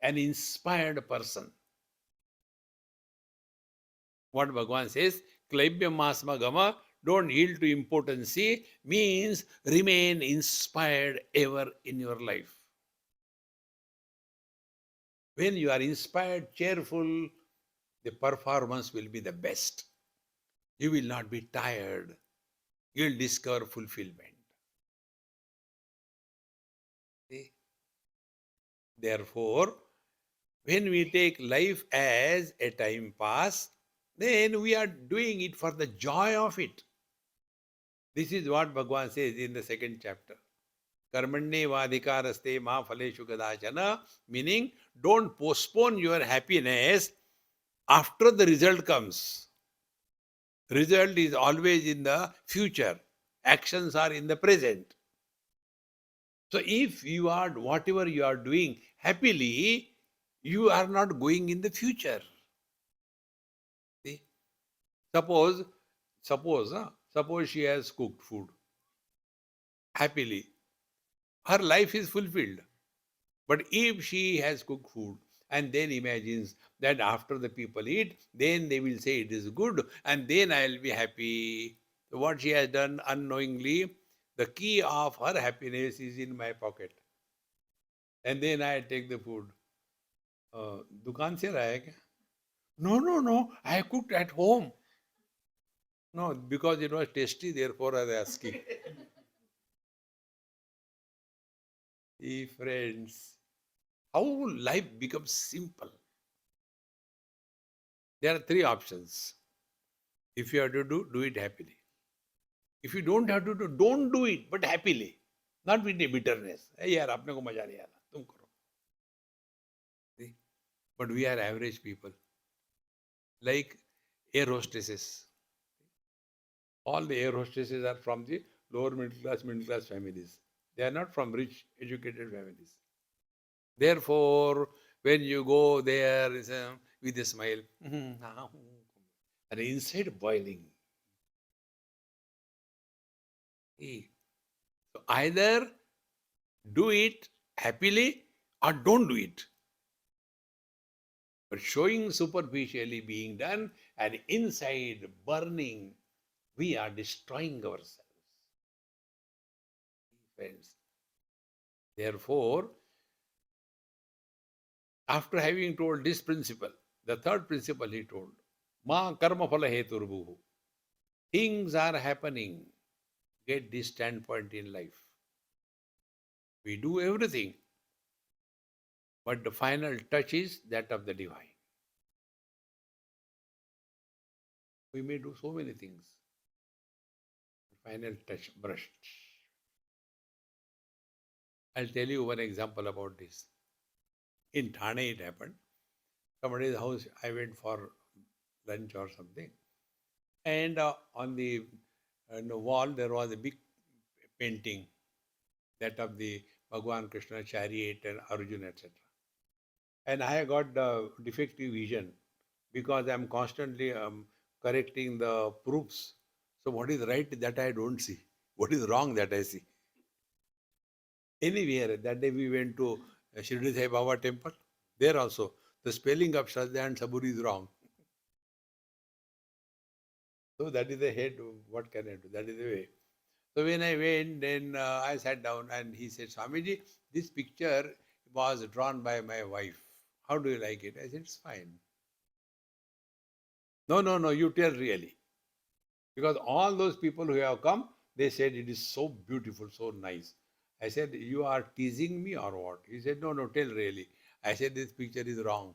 an inspired person. What Bhagavan says, Klaibya Masma Gama, don't yield to impotency, means remain inspired ever in your life. When you are inspired, cheerful, the performance will be the best. You will not be tired. You will discover fulfillment. See? Therefore, when we take life as a time pass, then we are doing it for the joy of it. This is what Bhagavan says in the second chapter. Karmanye vadhikaraste ma phaleshu kadachana, meaning don't postpone your happiness after the result comes. Result is always in the future. Actions are in the present. So if you are, whatever you are doing happily, you are not going in the future. See? Suppose, suppose she has cooked food happily. Her life is fulfilled. But if she has cooked food and then imagines that after the people eat, then they will say it is good and then I will be happy. So what she has done unknowingly, the key of her happiness is in my pocket. And then I take the food. दुकान से लाया क्या? No, I cooked at home. No, because it was tasty, therefore I was asking. Friends, how life becomes simple. There are three options. If you have to do it happily. If you don't have to do, don't do it, but happily. Not with a bitterness. Hey, yaar, apne ko maja nahi aala. Tum karo. See? But we are average people. Like air hostesses. All the air hostesses are from the lower middle class families. They are not from rich, educated families. Therefore, when you go there with a smile, and inside boiling. See? So either do it happily or don't do it. But showing superficially being done and inside burning, we are destroying ourselves. Friends. Therefore, after having told this principle, the third principle he told, Ma karma phala heturbuhu. Things are happening. Get this standpoint in life. We do everything, but the final touch is that of the divine. We may do so many things. The final touch, brush. I'll tell you one example about this. In Thane it happened. Somebody's house, I went for lunch or something. And on the wall there was a big painting, that of the Bhagwan Krishna chariot and Arjuna, etc. And I got the defective vision because I'm constantly correcting the proofs. So what is right that I don't see. What is wrong that I see. Anywhere, that day we went to Shirdi Sai Baba temple. There also, the spelling of Shraddha and Saburi is wrong. So that is the head. What can I do? That is the way. So when I went, then I sat down and he said, Swamiji, this picture was drawn by my wife. How do you like it? I said, it's fine. No, no, no, you tell really. Because all those people who have come, they said it is so beautiful, so nice. I said, you are teasing me or what? He said, no, no, tell really. I said, this picture is wrong.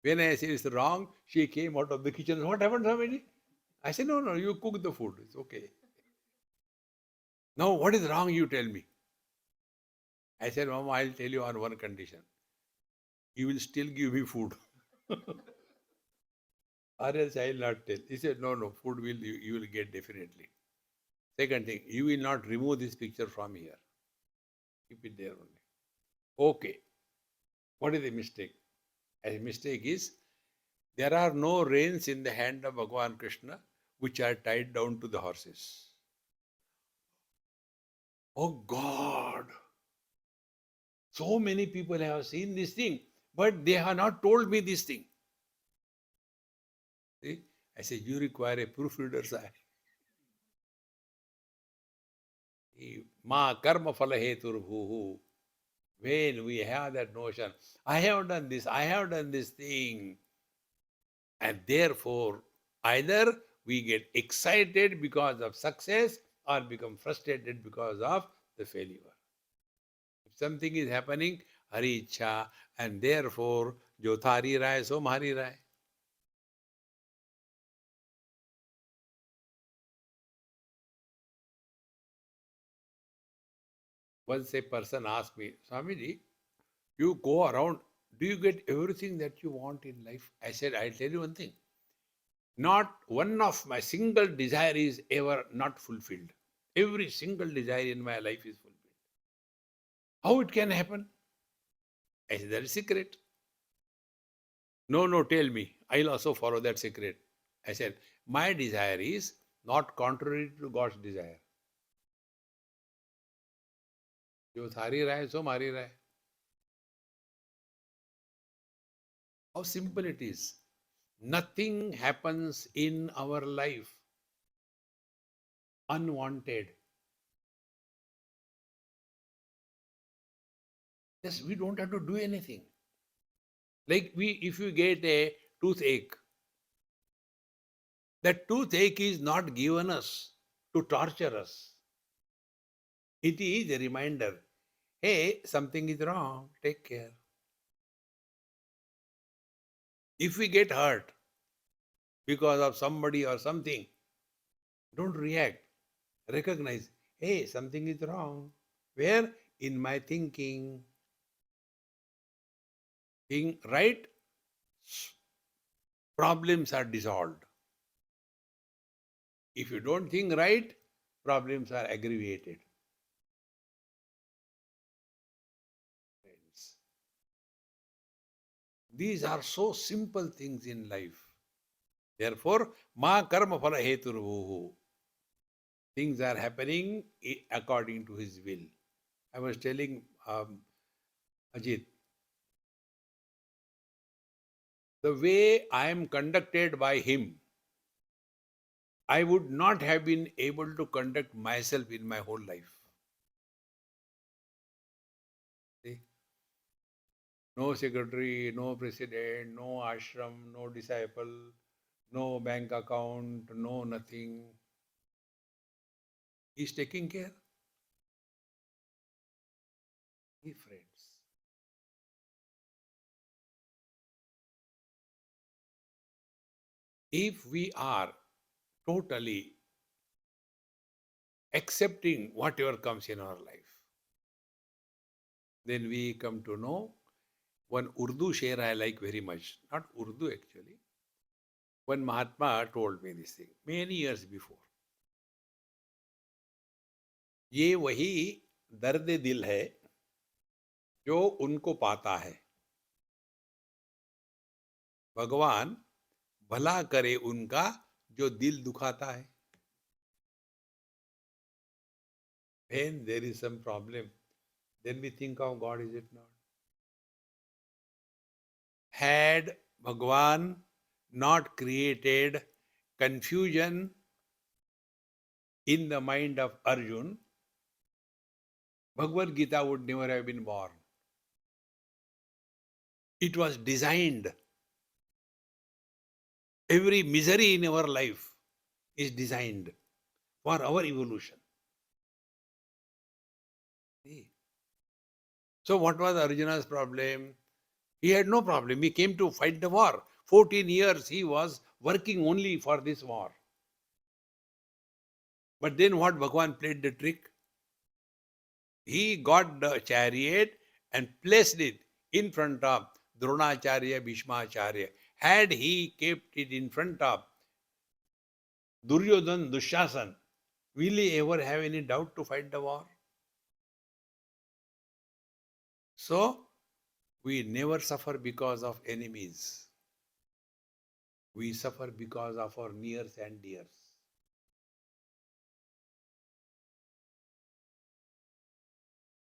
When I said it's wrong, she came out of the kitchen. What happened, Swamiji? I said, no, no, you cook the food. It's okay. Now, what is wrong, you tell me. I said, Mama, I'll tell you on one condition. You will still give me food. Or else I will not tell. He said, no, no, food you will get definitely. Second thing, you will not remove this picture from here. Keep it there only. Okay. What is the mistake? A mistake is there are no reins in the hand of Bhagavan Krishna which are tied down to the horses. Oh God! So many people have seen this thing, but they have not told me this thing. See? I say, you require a proofreader's eye. Ma karma phala heturbhuhu. When we have that notion, I have done this thing, and therefore either we get excited because of success or become frustrated because of the failure. If something is happening, hari ichha, and therefore jo thari rai so mari rai. Once a person asked me, Swamiji, you go around, do you get everything that you want in life? I said, I'll tell you one thing. Not one of my single desire is ever not fulfilled. Every single desire in my life is fulfilled. How it can happen? I said, that is secret. No, no, tell me. I'll also follow that secret. I said, my desire is not contrary to God's desire. Jo thari rahe, so mari rahe. How simple it is. Nothing happens in our life unwanted. Yes, we don't have to do anything. Like if you get a toothache, that toothache is not given us to torture us. It is a reminder, hey, something is wrong, take care. If we get hurt because of somebody or something, don't react. Recognize, hey, something is wrong. Where? In my thinking. Think right, problems are dissolved. If you don't think right, problems are aggravated. Friends, these are so simple things in life. Therefore, ma karma phala heturvuhu. Things are happening according to his will. I was telling Ajit, the way I am conducted by him, I would not have been able to conduct myself in my whole life. See? No secretary, no president, no ashram, no disciple, no bank account, no nothing. He's taking care. He friends. If we are totally accepting whatever comes in our life, then we come to know one Urdu sher I like very much. Not Urdu actually. One Mahatma told me this thing many years before. ये वही दर्द दिल है जो उनको पाता है भगवान भला करे उनका जो दिल दुखाता है. When there is some problem, then we think of God, is it not? Had Bhagwan not created confusion in the mind of Arjun, Bhagavad Gita would never have been born. It was designed. Every misery in our life is designed for our evolution. See? So, what was Arjuna's problem? He had no problem. He came to fight the war. 14 years he was working only for this war. But then what Bhagwan played the trick? He got the chariot and placed it in front of Dronacharya, Bhishmacharya. Had he kept it in front of Duryodhan, Dushasan, will he ever have any doubt to fight the war? So, we never suffer because of enemies. We suffer because of our nears and dears.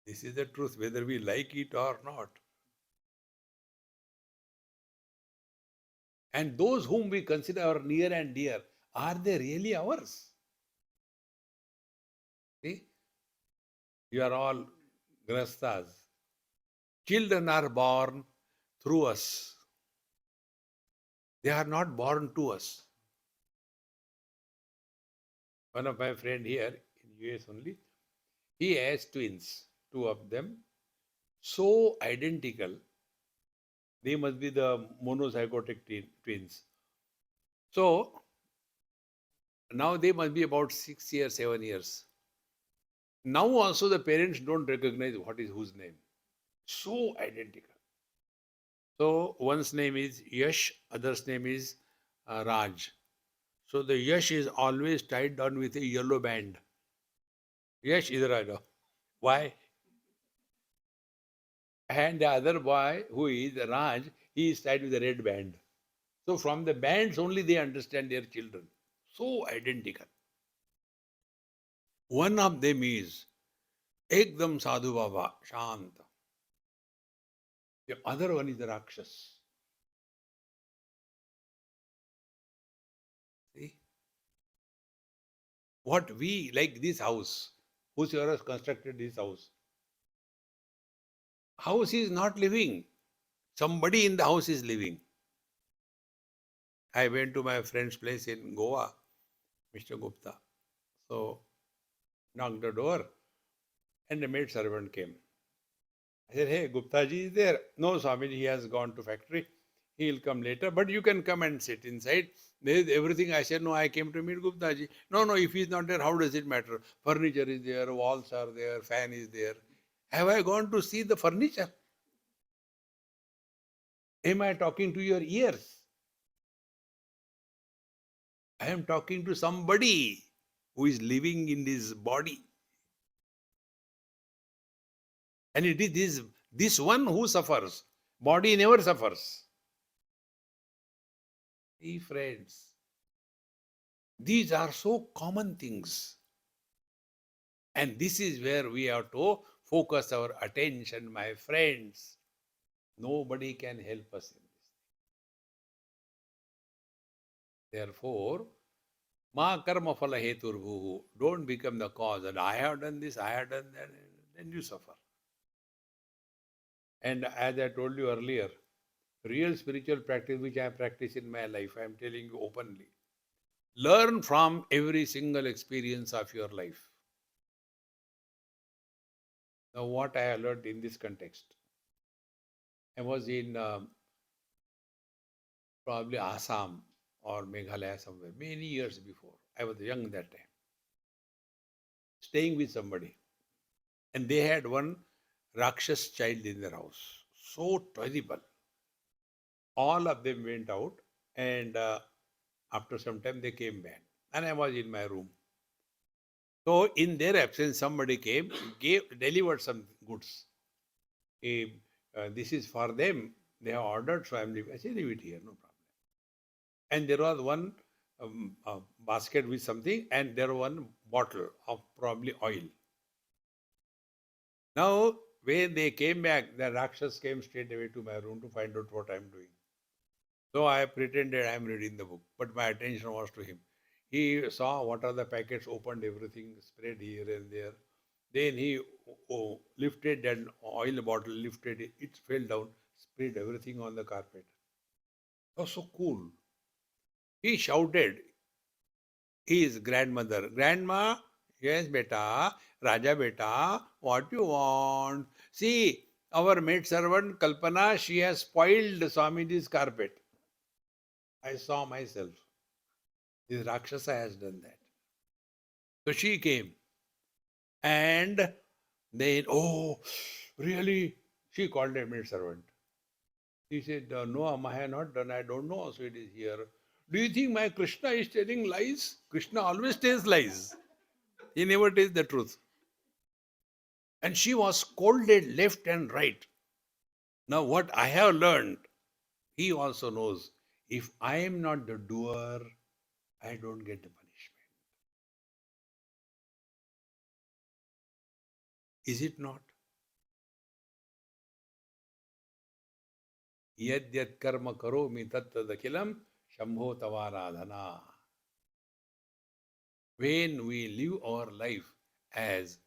This is the truth, whether we like it or not. And those whom we consider our near and dear, are they really ours? See, you are all grastas. Children are born through us. They are not born to us. One of my friend here in US only, he has twins, two of them, so identical. They must be the monozygotic twins. So now they must be about 6 years, 7 years. Now also the parents don't recognize what is whose name. So identical. So one's name is Yash, other's name is Raj. So the Yash is always tied down with a yellow band. Yash is Raja. Why? And the other boy, who is Raj, he is tied with a red band. So from the bands only they understand their children. So identical. One of them is Ekdam Sadhu Baba, Shant. The other one is the Rakshas. See? What we, like this house, whosoever has constructed this house is not living. Somebody in the house is living. I went to my friend's place in Goa, Mr. Gupta. So, knocked the door and a maid servant came. I said, hey, Gupta ji is there. No, Swamiji, he has gone to factory. He will come later, but you can come and sit inside. There is everything. I said, no, I came to meet Gupta ji. No, no, if he is not there, how does it matter? Furniture is there, walls are there, fan is there. Have I gone to see the furniture? Am I talking to your ears? I am talking to somebody who is living in this body. And it is this one who suffers. Body never suffers. See, friends, these are so common things. And this is where we have to focus our attention, my friends. Nobody can help us in this. Therefore, ma karma phala heturbuhu. Don't become the cause that I have done this, I have done that, then you suffer. And as I told you earlier, real spiritual practice which I have practiced in my life, I am telling you openly. Learn from every single experience of your life. Now, what I have learned in this context, I was in probably Assam or Meghalaya somewhere, many years before. I was young that time, staying with somebody. And they had one Rakshas child in their house. So terrible. All of them went out, and after some time they came back. And I was in my room. So in their absence, somebody came, delivered some goods. This is for them. They have ordered, so I am leaving. I said, leave it here, no problem. And there was one basket with something, and there was one bottle of probably oil. Now, when they came back, the Rakshas came straight away to my room to find out what I am doing. So I pretended I am reading the book, but my attention was to him. He saw what are the packets, opened everything, spread here and there. Then he lifted that oil bottle, lifted it, it fell down. spread everything on the carpet. It was so cool. He shouted his grandmother, Grandma, yes, beta, Raja beta, what you want? See, our maid servant Kalpana, she has spoiled Swamiji's carpet. I saw myself. This Rakshasa has done that. So she came and then, oh, really? She called a maid servant. He said, no, Amma, I have not done. I don't know. So it is here. Do you think my Krishna is telling lies? Krishna always tells lies. He never tells the truth. And she was scolded left and right. Now, what I have learned, he also knows. If I am not the doer, I don't get the punishment. Is it not? Yad yad karma karomi tat tadakilam shambho tavaradhana. When we live our life as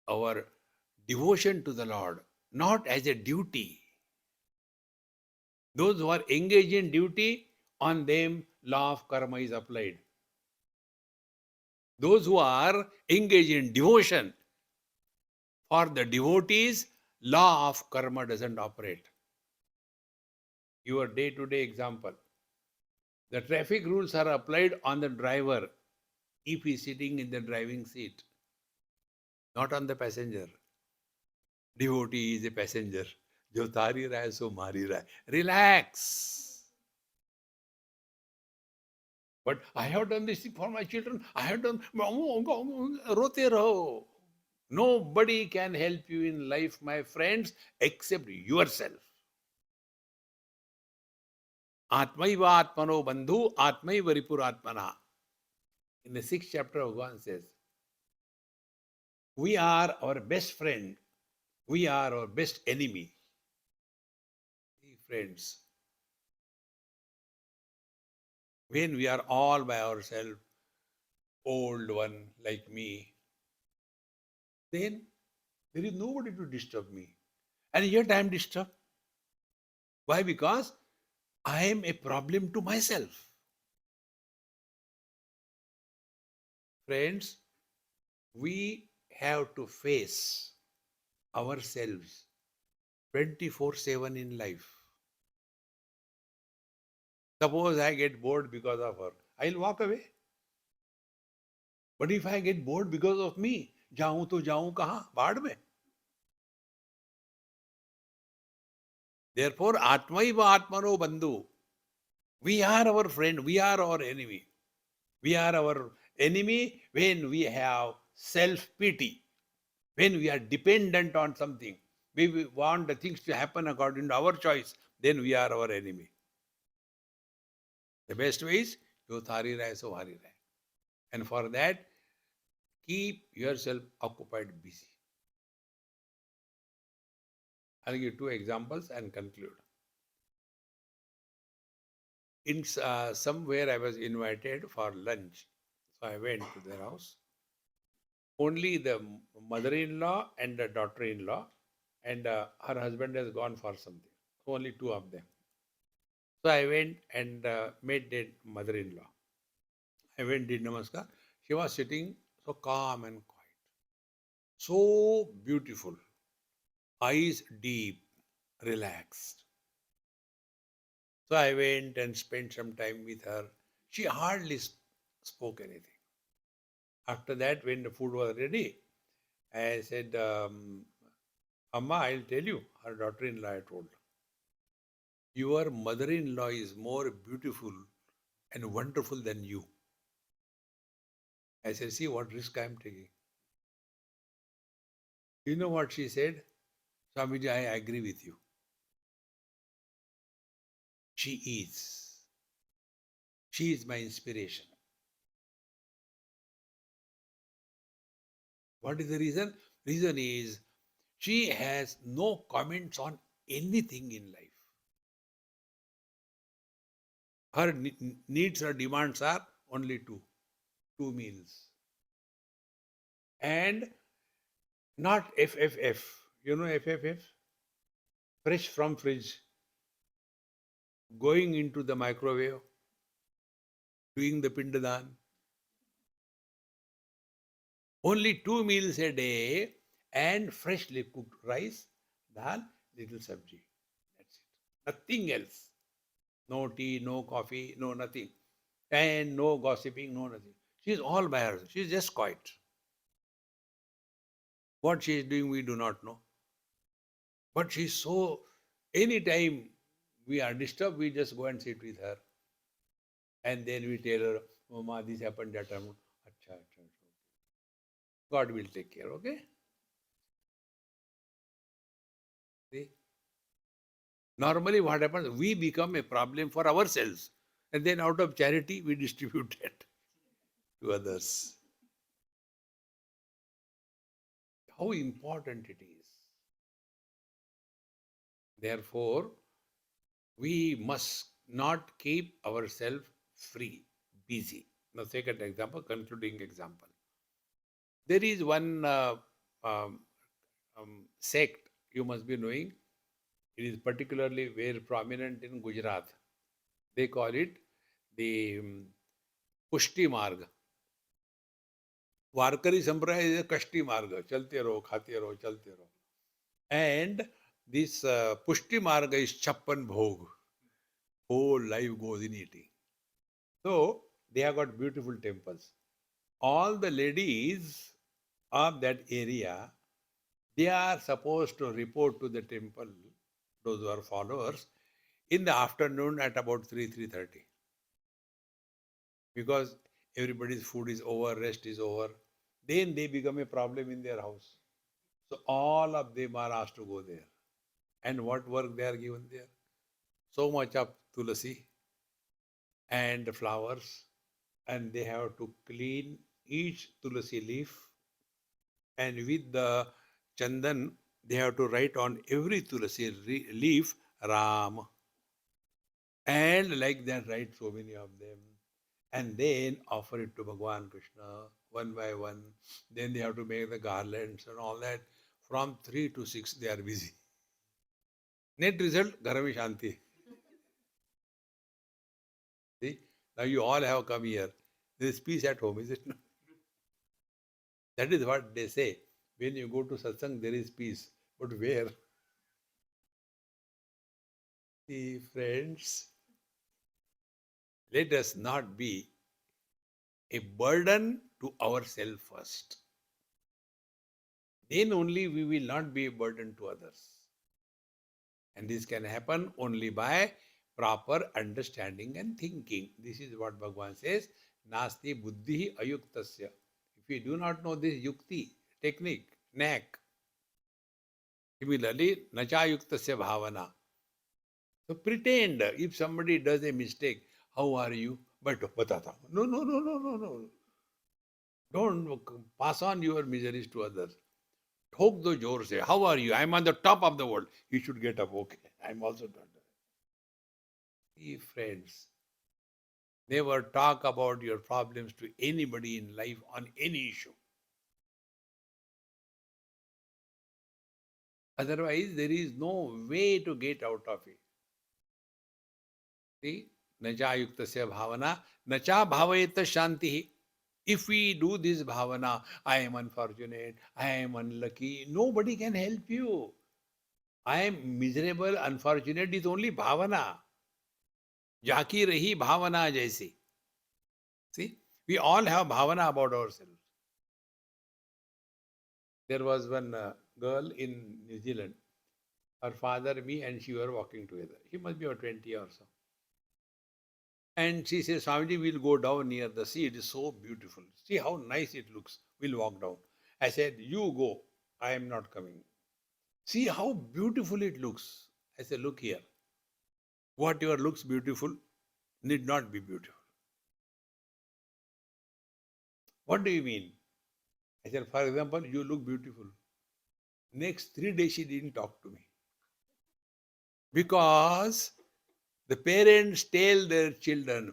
our devotion to the Lord, not as a duty. Those who are engaged in duty, on them law of karma is applied. Those who are engaged in devotion, for the devotees, law of karma doesn't operate. Your day-to-day example. The traffic rules are applied on the driver if he is sitting in the driving seat, not on the passenger. Devotee is a passenger. Jo tari raha hai, so mari raha hai. Relax. But I have done this thing for my children. I have done. Rote raho. Nobody can help you in life, my friends, except yourself. Atmaiva atmano bandhu, atmaiva ripuratmana. In the 6th chapter, Bhagavan says, we are our best friend. We are our best enemy. Friends, when we are all by ourselves, old one like me, then there is nobody to disturb me. And yet I am disturbed. Why? Because I am a problem to myself. Friends, we have to face ourselves 24/7 in life. Suppose I get bored because of her, I'll walk away. But if I get bored because of me, जाऊं तो जाऊं कहां? बाढ़ में. Therefore, Atmaiva Atmano Bandhu. We are our friend, we are our enemy. We are our enemy when we have self-pity, when we are dependent on something. We want the things to happen according to our choice, then we are our enemy. The best way is, jo thari rahe, so hari rahe. And for that, keep yourself occupied, busy. I'll give 2 examples and conclude. In somewhere I was invited for lunch. So I went to their house. Only the mother-in-law and the daughter-in-law, and her husband has gone for something. Only 2 of them. So I went and met the mother-in-law. I went, did namaskar. She was sitting so calm and quiet. So beautiful. Eyes deep, relaxed. So I went and spent some time with her. She hardly spoke anything. After that, when the food was ready, I said, Amma, I'll tell you, her daughter-in-law told. Your mother-in-law is more beautiful and wonderful than you. I said, see what risk I am taking. You know what she said? Swamiji, I agree with you. She is. She is my inspiration. What is the reason? Reason is she has no comments on anything in life. Her needs or demands are only 2 meals. And not FFF. You know FFF? fresh from fridge, going into the microwave, doing the pindadan. Only 2 meals a day and freshly cooked rice, dal, little sabji. That's it. Nothing else. No tea, no coffee, no nothing. And no gossiping, no nothing. She's all by herself. She's just quiet. What she is doing, we do not know. But she's so, anytime we are disturbed, we just go and sit with her. And then we tell her, oh, ma, this happened, that happened. Acha, acha, acha. God will take care, okay? See? Normally, what happens? We become a problem for ourselves. And then out of charity, we distribute that to others. How important it is. Therefore, we must not keep ourselves free, busy. Now, second example, concluding example. There is one um, sect you must be knowing. It is particularly very prominent in Gujarat. They call it the Pushti Marg. Varkari Sampradaya is a Kashti Marga. Chalte raho, khate raho, chalte raho. And this Pushti Marga is Chappan Bhog. Whole life goes in eating. So they have got beautiful temples. All the ladies of that area, they are supposed to report to the temple, those who are followers, in the afternoon at about 3:30. Because everybody's food is over, rest is over. Then they become a problem in their house. So all of them are asked to go there. And what work they are given there? So much of tulasi and flowers, and they have to clean each tulasi leaf, and with the chandan they have to write on every tulasi leaf Ram, and like that write so many of them, and then offer it to Bhagwan Krishna one by one. Then they have to make the garlands and all that. From 3 to 6 they are busy. Net result, Gharami Shanti. See, now you all have come here. There is peace at home, is it not? That is what they say. When you go to satsang, there is peace. But where? See, friends, let us not be a burden to ourselves first. Then only we will not be a burden to others. And this can happen only by proper understanding and thinking. This is what Bhagavan says, Nasti buddhi ayuktasya. If we do not know this yukti, technique, knack, similarly, nacha yuktasya bhavana. So pretend if somebody does a mistake, how are you? But batata. No, no, no, no, no, no. Don't pass on your miseries to others. Thok do jor se. How are you? I'm on the top of the world. You should get up. Okay. I'm also done. See, friends, never talk about your problems to anybody in life on any issue. Otherwise, there is no way to get out of it. See, nacha yuktasya bhavana, nacha bhavayeta shanti. If we do this bhavana, I am unfortunate, I am unlucky, nobody can help you. I am miserable, unfortunate is only bhavana. Jaki rahi bhavana jaisi. See, we all have bhavana about ourselves. There was one girl in New Zealand. Her father, me, and she were walking together. She must be about 20 or so. And she says, Swamiji, we'll go down near the sea. It is so beautiful. See how nice it looks. We'll walk down. I said, you go. I am not coming. See how beautiful it looks. I said, look here. Whatever looks beautiful need not be beautiful. What do you mean? I said, for example, you look beautiful. Next 3 days she didn't talk to me. Because the parents tell their children,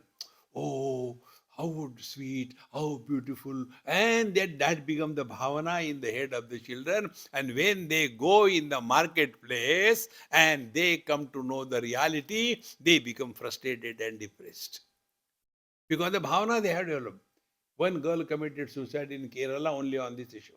oh, how sweet, how beautiful, and that become the bhavana in the head of the children. And when they go in the marketplace and they come to know the reality, they become frustrated and depressed. Because the bhavana they have developed. One girl committed suicide in Kerala only on this issue.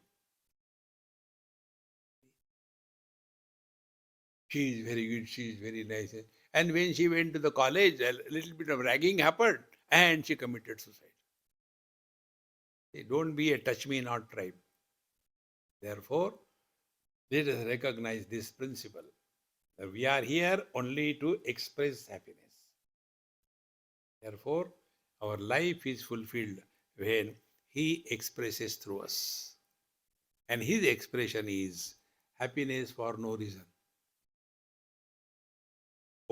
She is very good, she is very nice. And when she went to the college, a little bit of ragging happened and she committed suicide. Don't be a touch me not tribe. Therefore, let us recognize this principle. That we are here only to express happiness. Therefore, our life is fulfilled when He expresses through us. And His expression is happiness for no reason.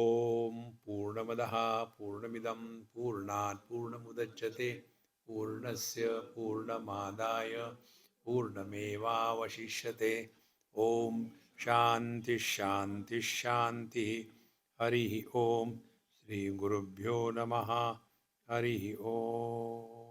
Om Purnamadaha Purnamidam Purnat Purnamudachyate Purnasya Purnamadaya Purnameva Vashishyate. Om Shanti Shanti Shanti. Hari Om. Shri Gurubhyo Namaha. Hari Om.